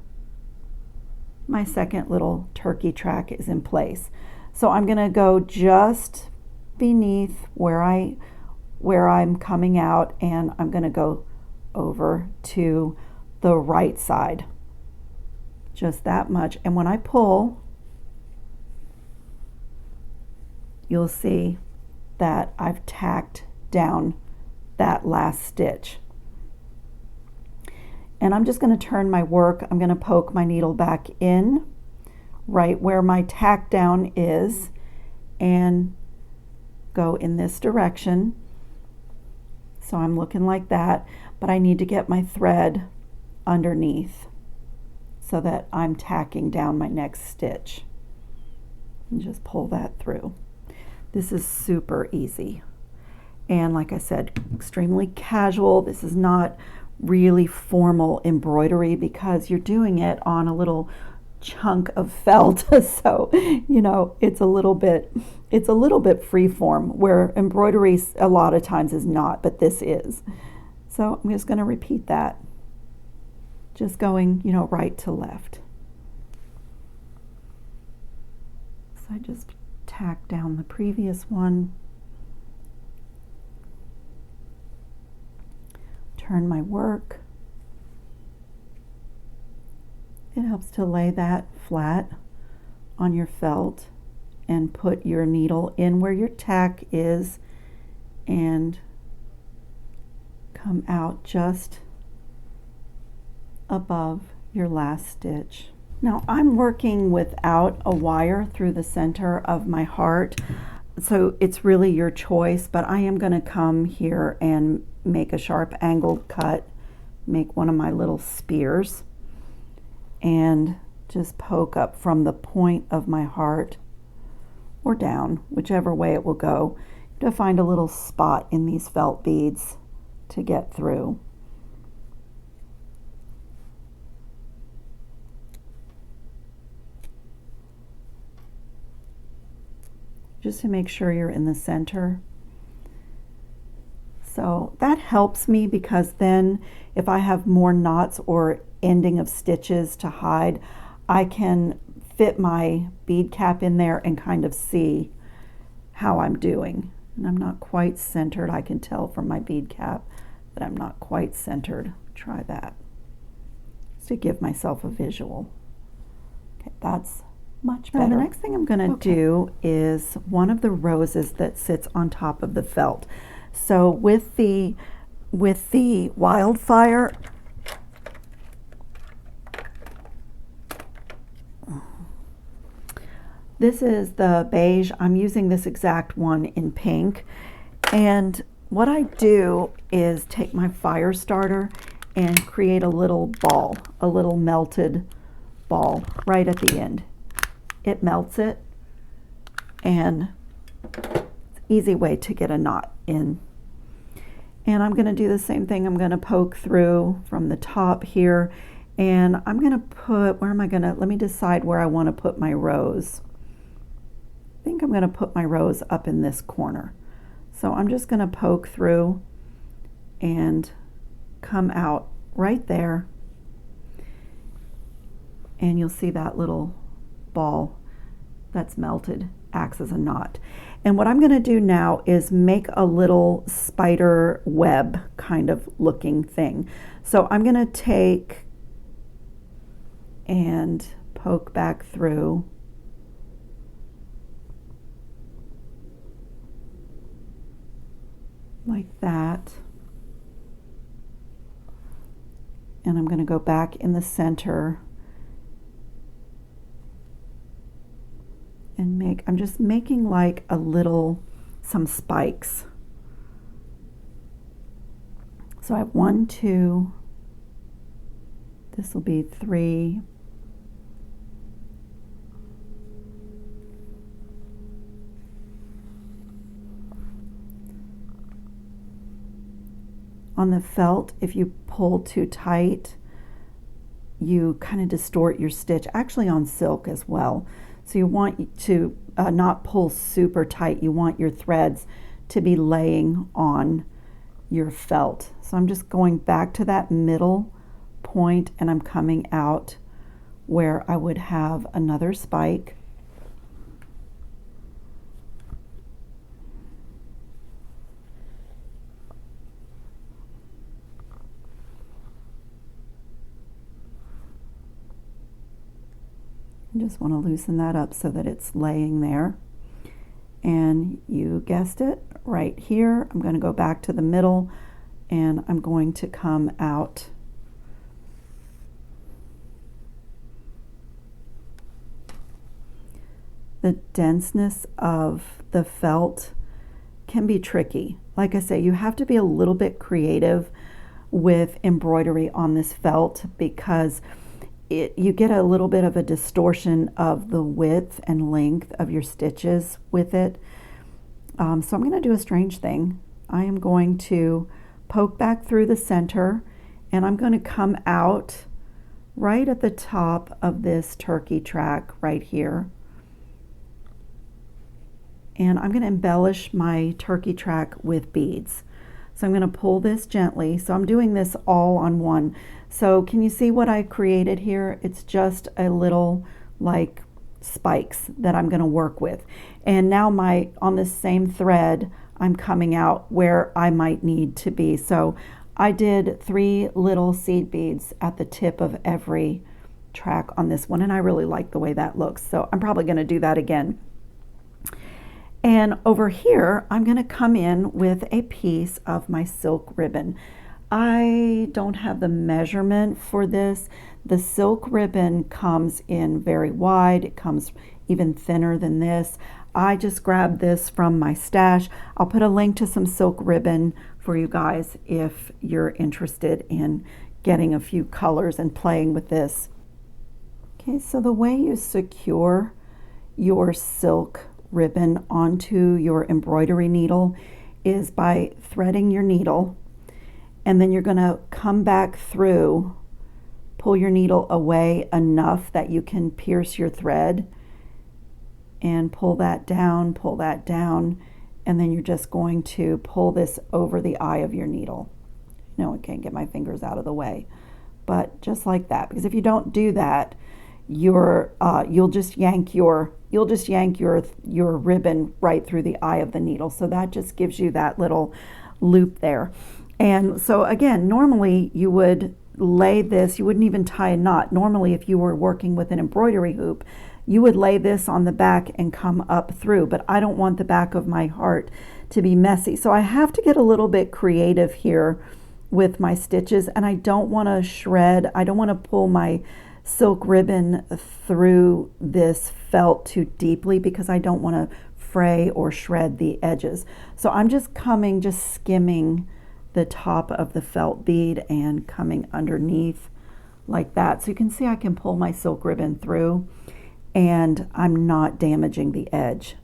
my second little turkey track is in place. So I'm going to go just beneath where I'm coming out, and I'm going to go over to the right side, just that much. And when I pull, you'll see that I've tacked down that last stitch. And I'm just going to turn my work. I'm going to poke my needle back in right where my tack down is and go in this direction. So I'm looking like that, but I need to get my thread underneath so that I'm tacking down my next stitch. And just pull that through. This is super easy. And like I said, extremely casual. This is not really formal embroidery because you're doing it on a little chunk of felt. So, you know, it's a little bit free form, where embroidery a lot of times is not, but this is. So I'm just going to repeat that. Just going, you know, right to left. So I just tack down the previous one. Turn my work. It helps to lay that flat on your felt and put your needle in where your tack is and come out just above your last stitch. Now I'm working without a wire through the center of my heart, So it's really your choice, but I am going to come here and make a sharp angled cut, make one of my little spears, and just poke up from the point of my heart or down, whichever way it will go, to find a little spot in these felt beads to get through. Just to make sure you're in the center. So that helps me, because then if I have more knots or ending of stitches to hide, I can fit my bead cap in there and kind of see how I'm doing. And I'm not quite centered. I can tell from my bead cap that I'm not quite centered. Try that, just to give myself a visual. Okay, that's much better. Now, the next thing I'm going to do is one of the roses that sits on top of the felt. So with the wildfire, this is the beige. I'm using this exact one in pink. And what I do is take my fire starter and create a little ball, a little melted ball right at the end. It melts it, and it's an easy way to get a knot in. And I'm going to do the same thing. I'm going to poke through from the top here, and I'm going to put, where am I going to, let me decide where I want to put my rose. I think I'm going to put my rose up in this corner. So I'm just going to poke through and come out right there, and you'll see that little ball that's melted acts as a knot. And what I'm going to do now is make a little spider web kind of looking thing. So I'm going to take and poke back through like that, and I'm going to go back in the center and make, I'm just making like a little, some spikes. So I have 1, 2, this will be 3, on the felt, if you pull too tight, you kind of distort your stitch, actually on silk as well. So you want to not pull super tight. You want your threads to be laying on your felt. So I'm just going back to that middle point, and I'm coming out where I would have another spike. Just want to loosen that up so that it's laying there. And you guessed it, right here, I'm going to go back to the middle, and I'm going to come out the denseness of the felt can be tricky. Like I say, you have to be a little bit creative with embroidery on this felt, because you get a little bit of a distortion of the width and length of your stitches with it. So I'm going to do a strange thing. I am going to poke back through the center, and I'm going to come out right at the top of this turkey track right here. And I'm going to embellish my turkey track with beads. So I'm going to pull this gently. So I'm doing this all on one. So can you see what I created here? It's just a little like spikes that I'm going to work with. And now on this same thread, I'm coming out where I might need to be. So I did 3 little seed beads at the tip of every track on this one, and I really like the way that looks. So I'm probably going to do that again. And over here, I'm going to come in with a piece of my silk ribbon. I don't have the measurement for this. The silk ribbon comes in very wide. It comes even thinner than this. I just grabbed this from my stash. I'll put a link to some silk ribbon for you guys if you're interested in getting a few colors and playing with this. Okay, so the way you secure your silk ribbon onto your embroidery needle is by threading your needle, and then you're going to come back through, pull your needle away enough that you can pierce your thread, and pull that down, and then you're just going to pull this over the eye of your needle. No, I can't get my fingers out of the way, but just like that, because if you don't do that, you'll just yank your ribbon right through the eye of the needle. So that just gives you that little loop there. And so again, normally you would lay this, you wouldn't even tie a knot. Normally, if you were working with an embroidery hoop, you would lay this on the back and come up through, but I don't want the back of my heart to be messy. So I have to get a little bit creative here with my stitches, and I don't want to shred. I don't want to pull my silk ribbon through this felt too deeply because I don't want to fray or shred the edges. So I'm just skimming the top of the felt bead and coming underneath like that. So you can see I can pull my silk ribbon through and I'm not damaging the edge.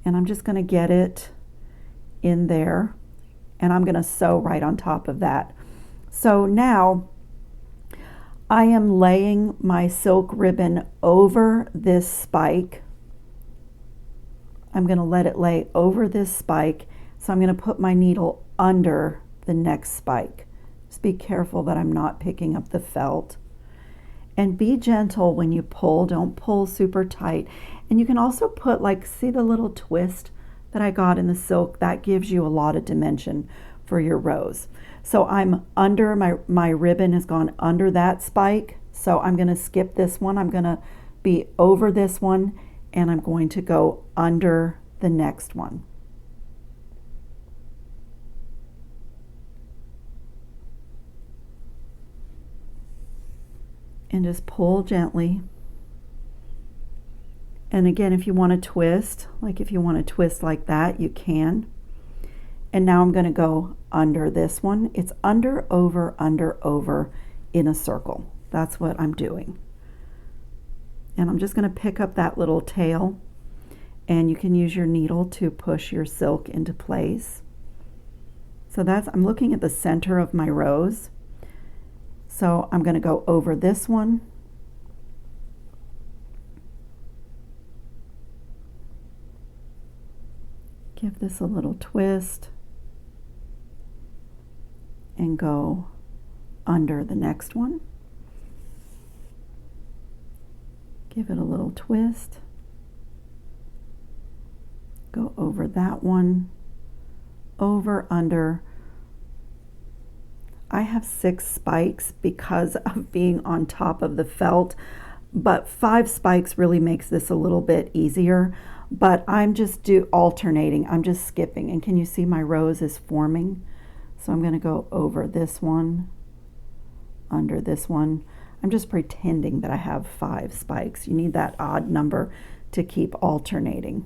And I'm just going to get it in there and I'm going to sew right on top of that. So now I am laying my silk ribbon over this spike. I'm going to let it lay over this spike. So I'm going to put my needle under the next spike. Just be careful that I'm not picking up the felt. And be gentle when you pull. Don't pull super tight. And you can also put, like, see the little twist that I got in the silk? That gives you a lot of dimension for your rows. So I'm under, my ribbon has gone under that spike. So I'm going to skip this one. I'm going to be over this one and I'm going to go under the next one. And just pull gently. And again, if you want to twist, like that, you can. And now I'm going to go under this one. It's under, over in a circle. That's what I'm doing. And I'm just going to pick up that little tail, and you can use your needle to push your silk into place. So I'm looking at the center of my rows. So I'm going to go over this one. Give this a little twist and go under the next one. Give it a little twist. Go over that one. Over, under. I have 6 spikes because of being on top of the felt, but 5 spikes really makes this a little bit easier. But I'm just alternating. I'm just skipping. And can you see my rows is forming? So I'm going to go over this one, under this one. I'm just pretending that I have 5 spikes. You need that odd number to keep alternating.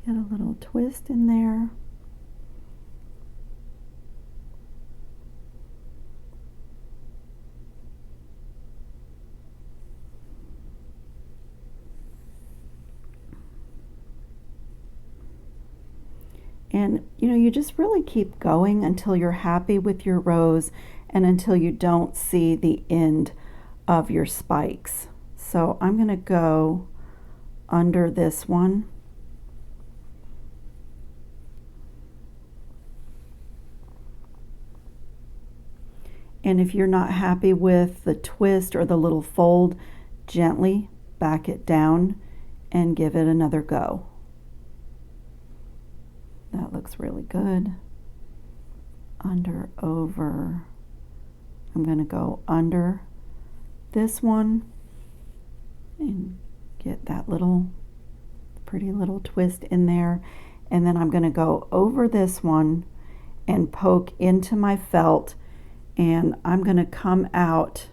Get a little twist in there. And you just really keep going until you're happy with your rows and until you don't see the end of your spikes. So I'm going to go under this one. And if you're not happy with the twist or the little fold, gently back it down and give it another go. That looks really good. under, over. I'm going to go under this one and get that little pretty little twist in there, and then I'm going to go over this one and poke into my felt, and I'm going to come out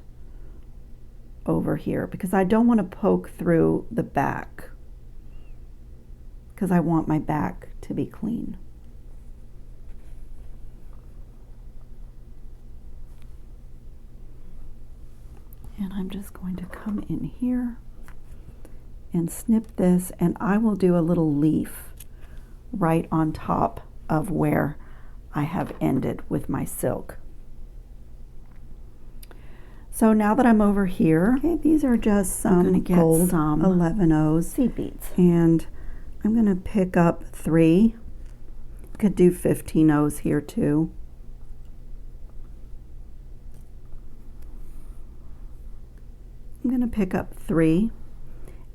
over here because I don't want to poke through the back because I want my back to be clean. And I'm just going to come in here and snip this, and I will do a little leaf right on top of where I have ended with my silk. So now that I'm over here, okay, these are just some gold 11/0 seed beads, and I'm going to pick up 3. Could do 15/0 here too. I'm going to pick up 3,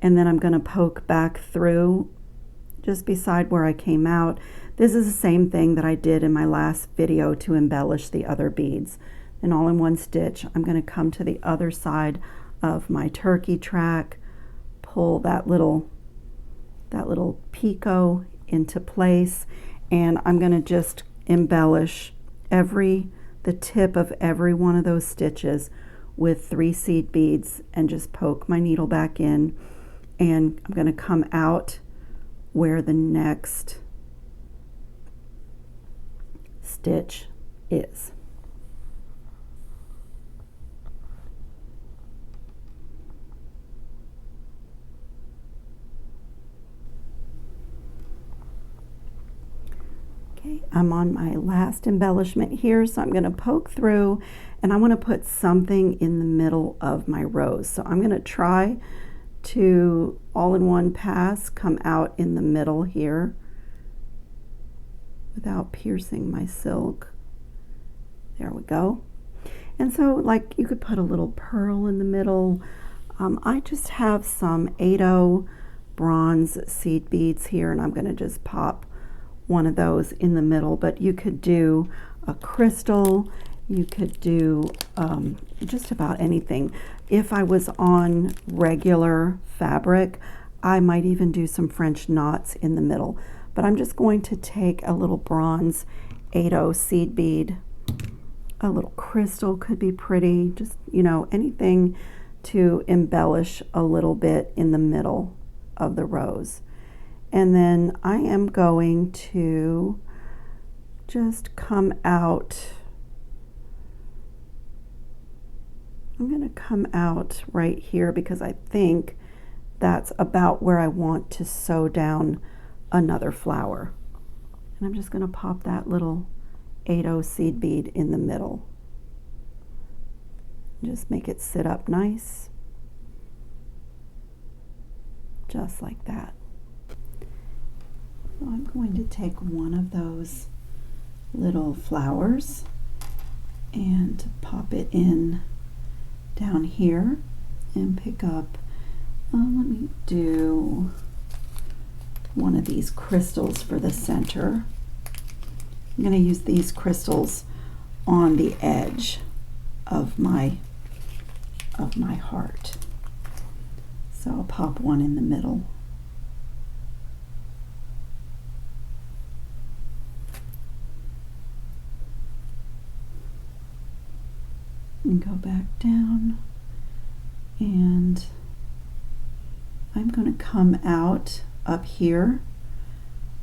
and then I'm going to poke back through just beside where I came out. This is the same thing that I did in my last video to embellish the other beads. And all in one stitch, I'm going to come to the other side of my turkey track, pull that little picot into place, and I'm going to just embellish the tip of every one of those stitches with 3 seed beads, and just poke my needle back in, and I'm going to come out where the next stitch is. Okay, I'm on my last embellishment here, so I'm going to poke through, and I want to put something in the middle of my rose. So I'm going to try to all in one pass come out in the middle here without piercing my silk. There we go. And so, like, you could put a little pearl in the middle. I just have some 8/0 bronze seed beads here, and I'm going to just pop one of those in the middle. But you could do a crystal, you could do just about anything. If I was on regular fabric, I might even do some French knots in the middle. But I'm just going to take a little bronze 8/0 seed bead. A little crystal could be pretty, just, you know, anything to embellish a little bit in the middle of the rose. And then I am going to just come out. I'm going to come out right here because I think that's about where I want to sew down another flower. And I'm just going to pop that little 8/0 seed bead in the middle. Just make it sit up nice. Just like that. So I'm going to take one of those little flowers and pop it in down here and pick up, let me do one of these crystals for the center. I'm going to use these crystals on the edge of my heart. So I'll pop one in the middle. And go back down, and I'm going to come out up here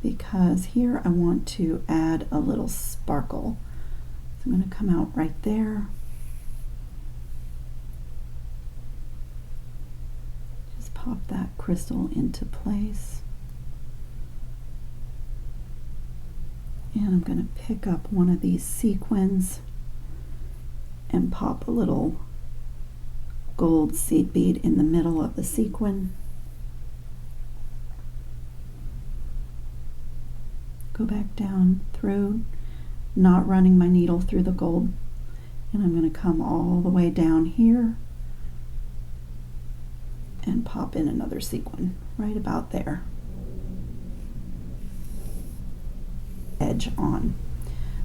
because here I want to add a little sparkle. So I'm going to come out right there. Just pop that crystal into place. And I'm going to pick up one of these sequins and pop a little gold seed bead in the middle of the sequin. Go back down through, not running my needle through the gold, and I'm going to come all the way down here and pop in another sequin right about there. Edge on.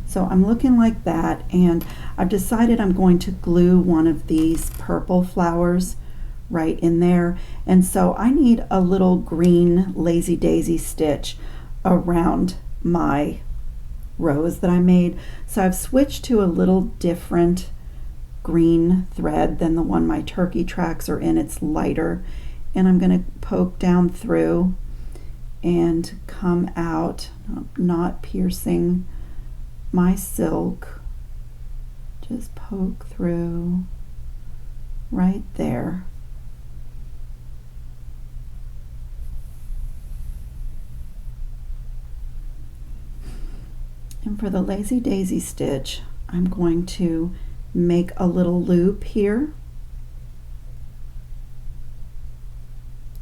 So I'm looking like that, and I've decided I'm going to glue one of these purple flowers right in there. And so I need a little green lazy daisy stitch around my rose that I made. So I've switched to a little different green thread than the one my turkey tracks are in. It's lighter, and I'm going to poke down through and come out, not piercing my silk, just poke through right there. And for the lazy daisy stitch, I'm going to make a little loop here,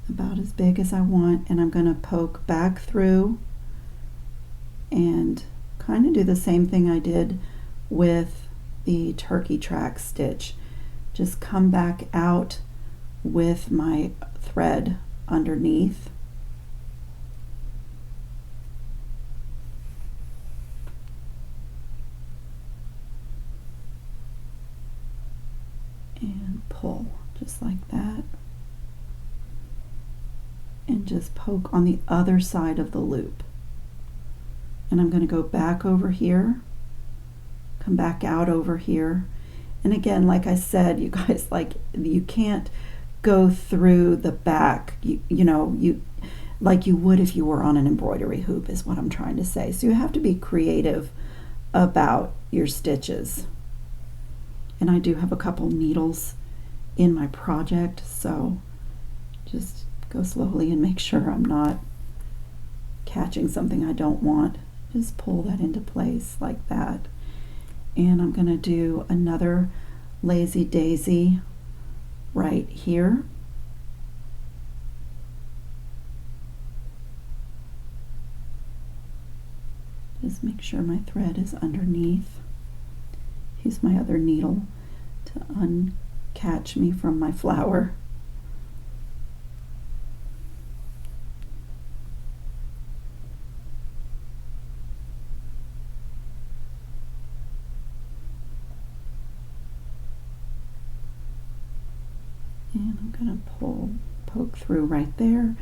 about as big as I want, and I'm going to poke back through and kind of do the same thing I did with the turkey track stitch. Just come back out with my thread underneath. And pull just like that. And just poke on the other side of the loop. And I'm going to go back over here, come back out over here. And again, like I said, you guys, like, you can't go through the back, you know, like you would if you were on an embroidery hoop, is what I'm trying to say. So you have to be creative about your stitches. And I do have a couple needles in my project, so just go slowly and make sure I'm not catching something I don't want. Just pull that into place like that. And I'm going to do another lazy daisy right here. Just make sure my thread is underneath. Use my other needle to uncatch me from my flower. And I'm going to poke through right there,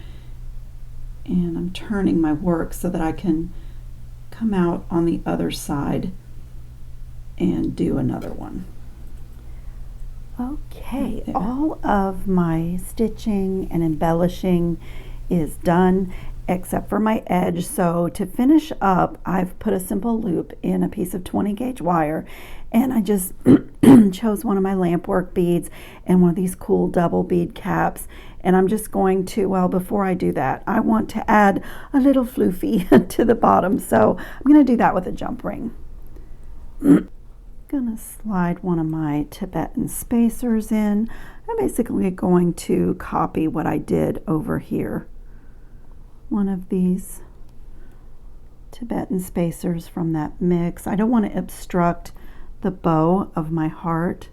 and I'm turning my work so that I can come out on the other side and do another one. Okay, right, all of my stitching and embellishing is done except for my edge. So to finish up, I've put a simple loop in a piece of 20 gauge wire, and I just chose one of my lampwork beads and one of these cool double bead caps. And I'm just going to, well, before I do that, I want to add a little floofy to the bottom. So I'm going to do that with a jump ring. Gonna slide one of my Tibetan spacers in. I'm basically going to copy what I did over here. One of these Tibetan spacers from that mix. I don't want to obstruct the bow of my heart.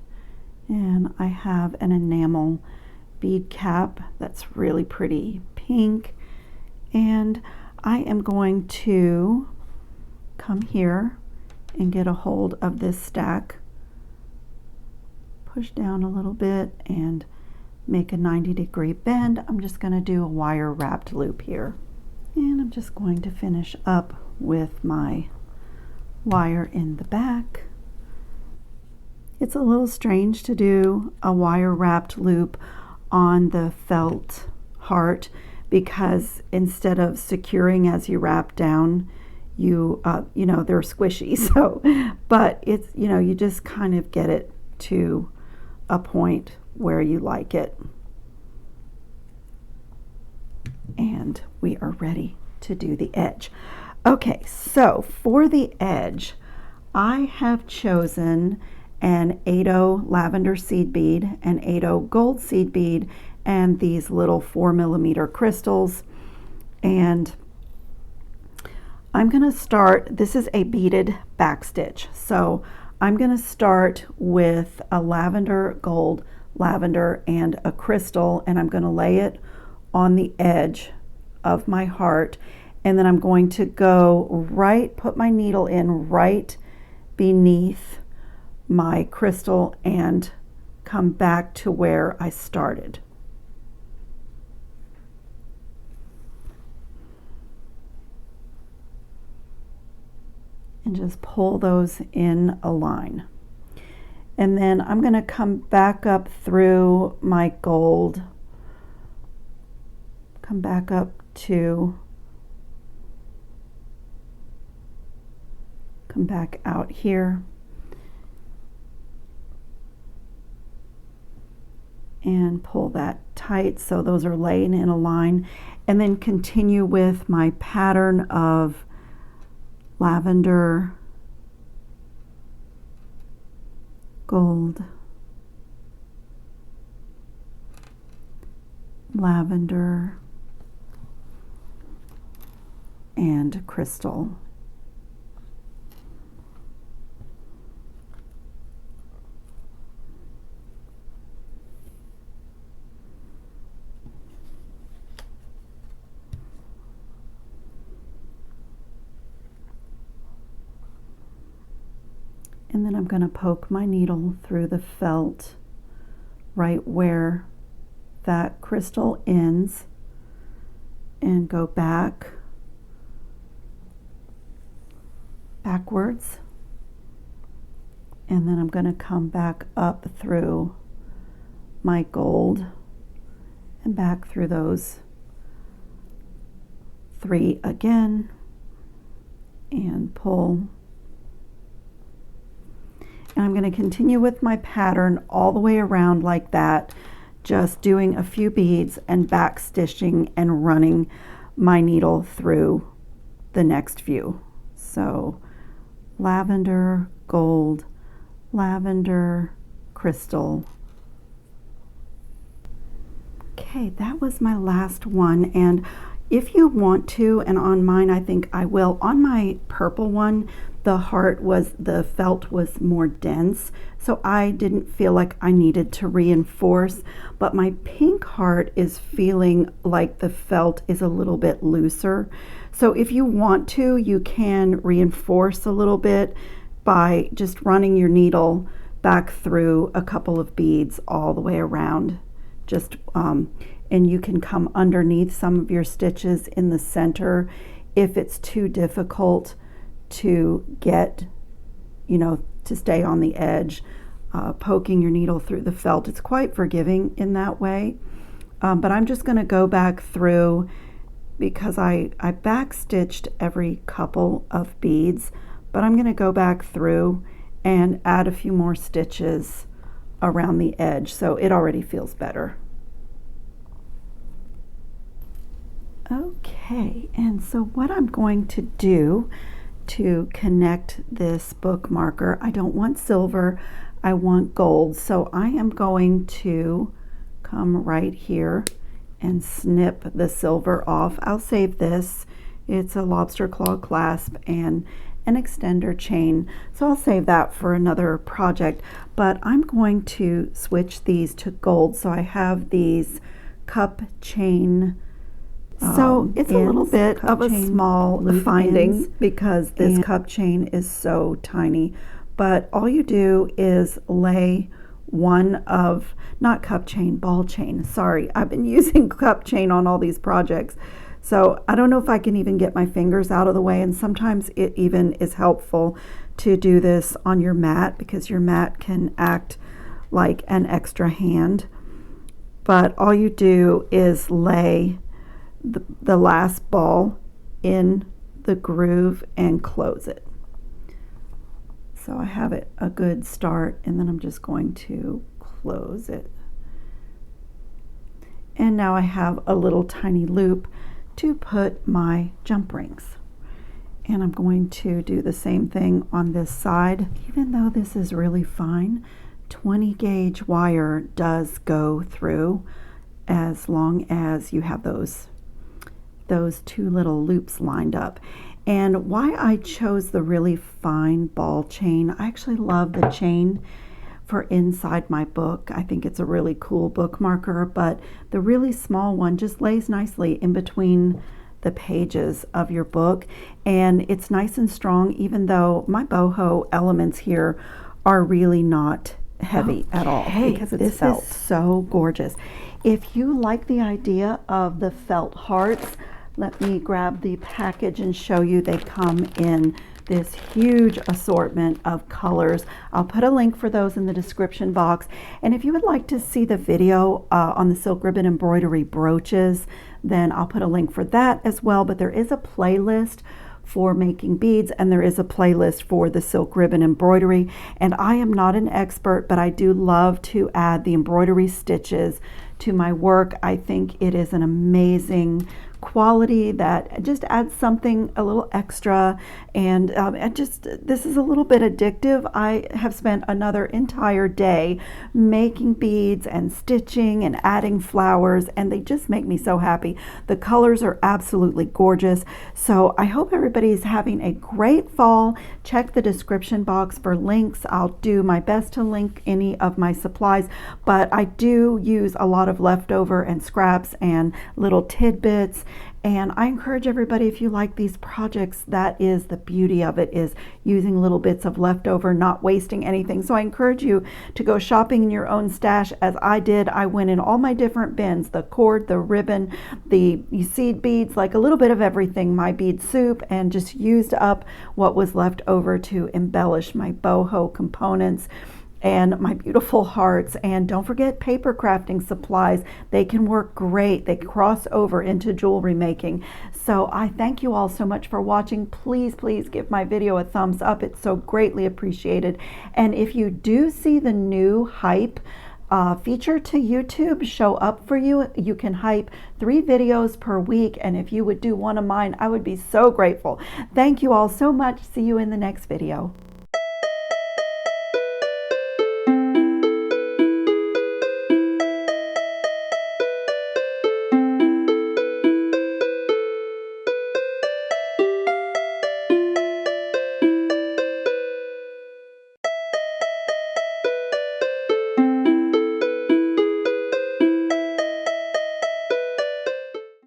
And I have an enamel bead cap that's really pretty pink. And I am going to come here and get a hold of this stack, push down a little bit and make a 90-degree bend. I'm just going to do a wire wrapped loop here, and I'm just going to finish up with my wire in the back. It's a little strange to do a wire wrapped loop on the felt heart, because instead of securing as you wrap down, you know, they're squishy. So, but it's, you know, you just kind of get it to a point where you like it. And we are ready to do the edge. Okay, so for the edge, I have chosen an 8/0 lavender seed bead, an 8/0 gold seed bead, and these little 4mm crystals. And I'm going to start, this is a beaded back stitch, so I'm going to start with a lavender, gold, lavender, and a crystal, and I'm going to lay it on the edge of my heart, and then I'm going to go right, put my needle in right beneath my crystal and come back to where I started. And just pull those in a line. And then I'm going to come back up through my gold, come back up to, come back out here, and pull that tight so those are laying in a line, and then continue with my pattern of lavender, gold, lavender, and crystal. And then I'm going to poke my needle through the felt right where that crystal ends and go backwards. And then I'm going to come back up through my gold and back through those 3 again and pull. And I'm going to continue with my pattern all the way around like that, just doing a few beads and back stitching and running my needle through the next few. So lavender, gold, lavender, crystal. Okay, that was my last one. And if you want to, and on mine I think I will, on my purple one, the felt was more dense, so I didn't feel like I needed to reinforce, but my pink heart is feeling like the felt is a little bit looser. So if you want to, you can reinforce a little bit by just running your needle back through a couple of beads all the way around. Just and you can come underneath some of your stitches in the center if it's too difficult to get, to stay on the edge. Poking your needle through the felt, it's quite forgiving in that way. But I'm just going to go back through, because I back stitched every couple of beads, but I'm going to go back through and add a few more stitches around the edge, so it already feels better. Okay, and so what I'm going to do to connect this bookmarker, I don't want silver, I want gold. So I am going to come right here and snip the silver off. I'll save this. It's a lobster claw clasp and an extender chain. So I'll save that for another project. But I'm going to switch these to gold. So I have these cup chain. So it's a little bit of a small finding because this cup chain is so tiny. But all you do is lay one of, not cup chain, ball chain. Sorry, I've been using cup chain on all these projects. So I don't know if I can even get my fingers out of the way. And sometimes it even is helpful to do this on your mat because your mat can act like an extra hand. But all you do is lay the last ball in the groove and close it. So I have it a good start, and then I'm just going to close it. And now I have a little tiny loop to put my jump rings. And I'm going to do the same thing on this side. Even though this is really fine, 20 gauge wire does go through as long as you have those 2 little loops lined up. And why I chose the really fine ball chain, I actually love the chain for inside my book. I think it's a really cool bookmarker, but the really small one just lays nicely in between the pages of your book, and it's nice and strong, even though my boho elements here are really not heavy at all, because it's felt. This is so gorgeous. If you like the idea of the felt hearts, let me grab the package and show you. They come in this huge assortment of colors. I'll put a link for those in the description box. And if you would like to see the video on the silk ribbon embroidery brooches, then I'll put a link for that as well. But there is a playlist for making beads, and there is a playlist for the silk ribbon embroidery. And I am not an expert, but I do love to add the embroidery stitches to my work. I think it is an amazing quality that just adds something a little extra, and this is a little bit addictive. I have spent another entire day making beads and stitching and adding flowers, and they just make me so happy. The colors are absolutely gorgeous. So I hope everybody's having a great fall. Check the description box for links. I'll do my best to link any of my supplies, but I do use a lot of leftover and scraps and little tidbits. And I encourage everybody, if you like these projects, that is the beauty of it, is using little bits of leftover, not wasting anything. So I encourage you to go shopping in your own stash, as I did. I went in all my different bins, the cord, the ribbon, the seed beads, like a little bit of everything, my bead soup, and just used up what was left over to embellish my boho components and my beautiful hearts. And don't forget paper crafting supplies. They can work great. They cross over into jewelry making. So I thank you all so much for watching. Please, please give my video a thumbs up. It's so greatly appreciated. And if you do see the new hype feature to YouTube show up for you, you can hype 3 videos per week. And if you would do one of mine, I would be so grateful. Thank you all so much. See you in the next video.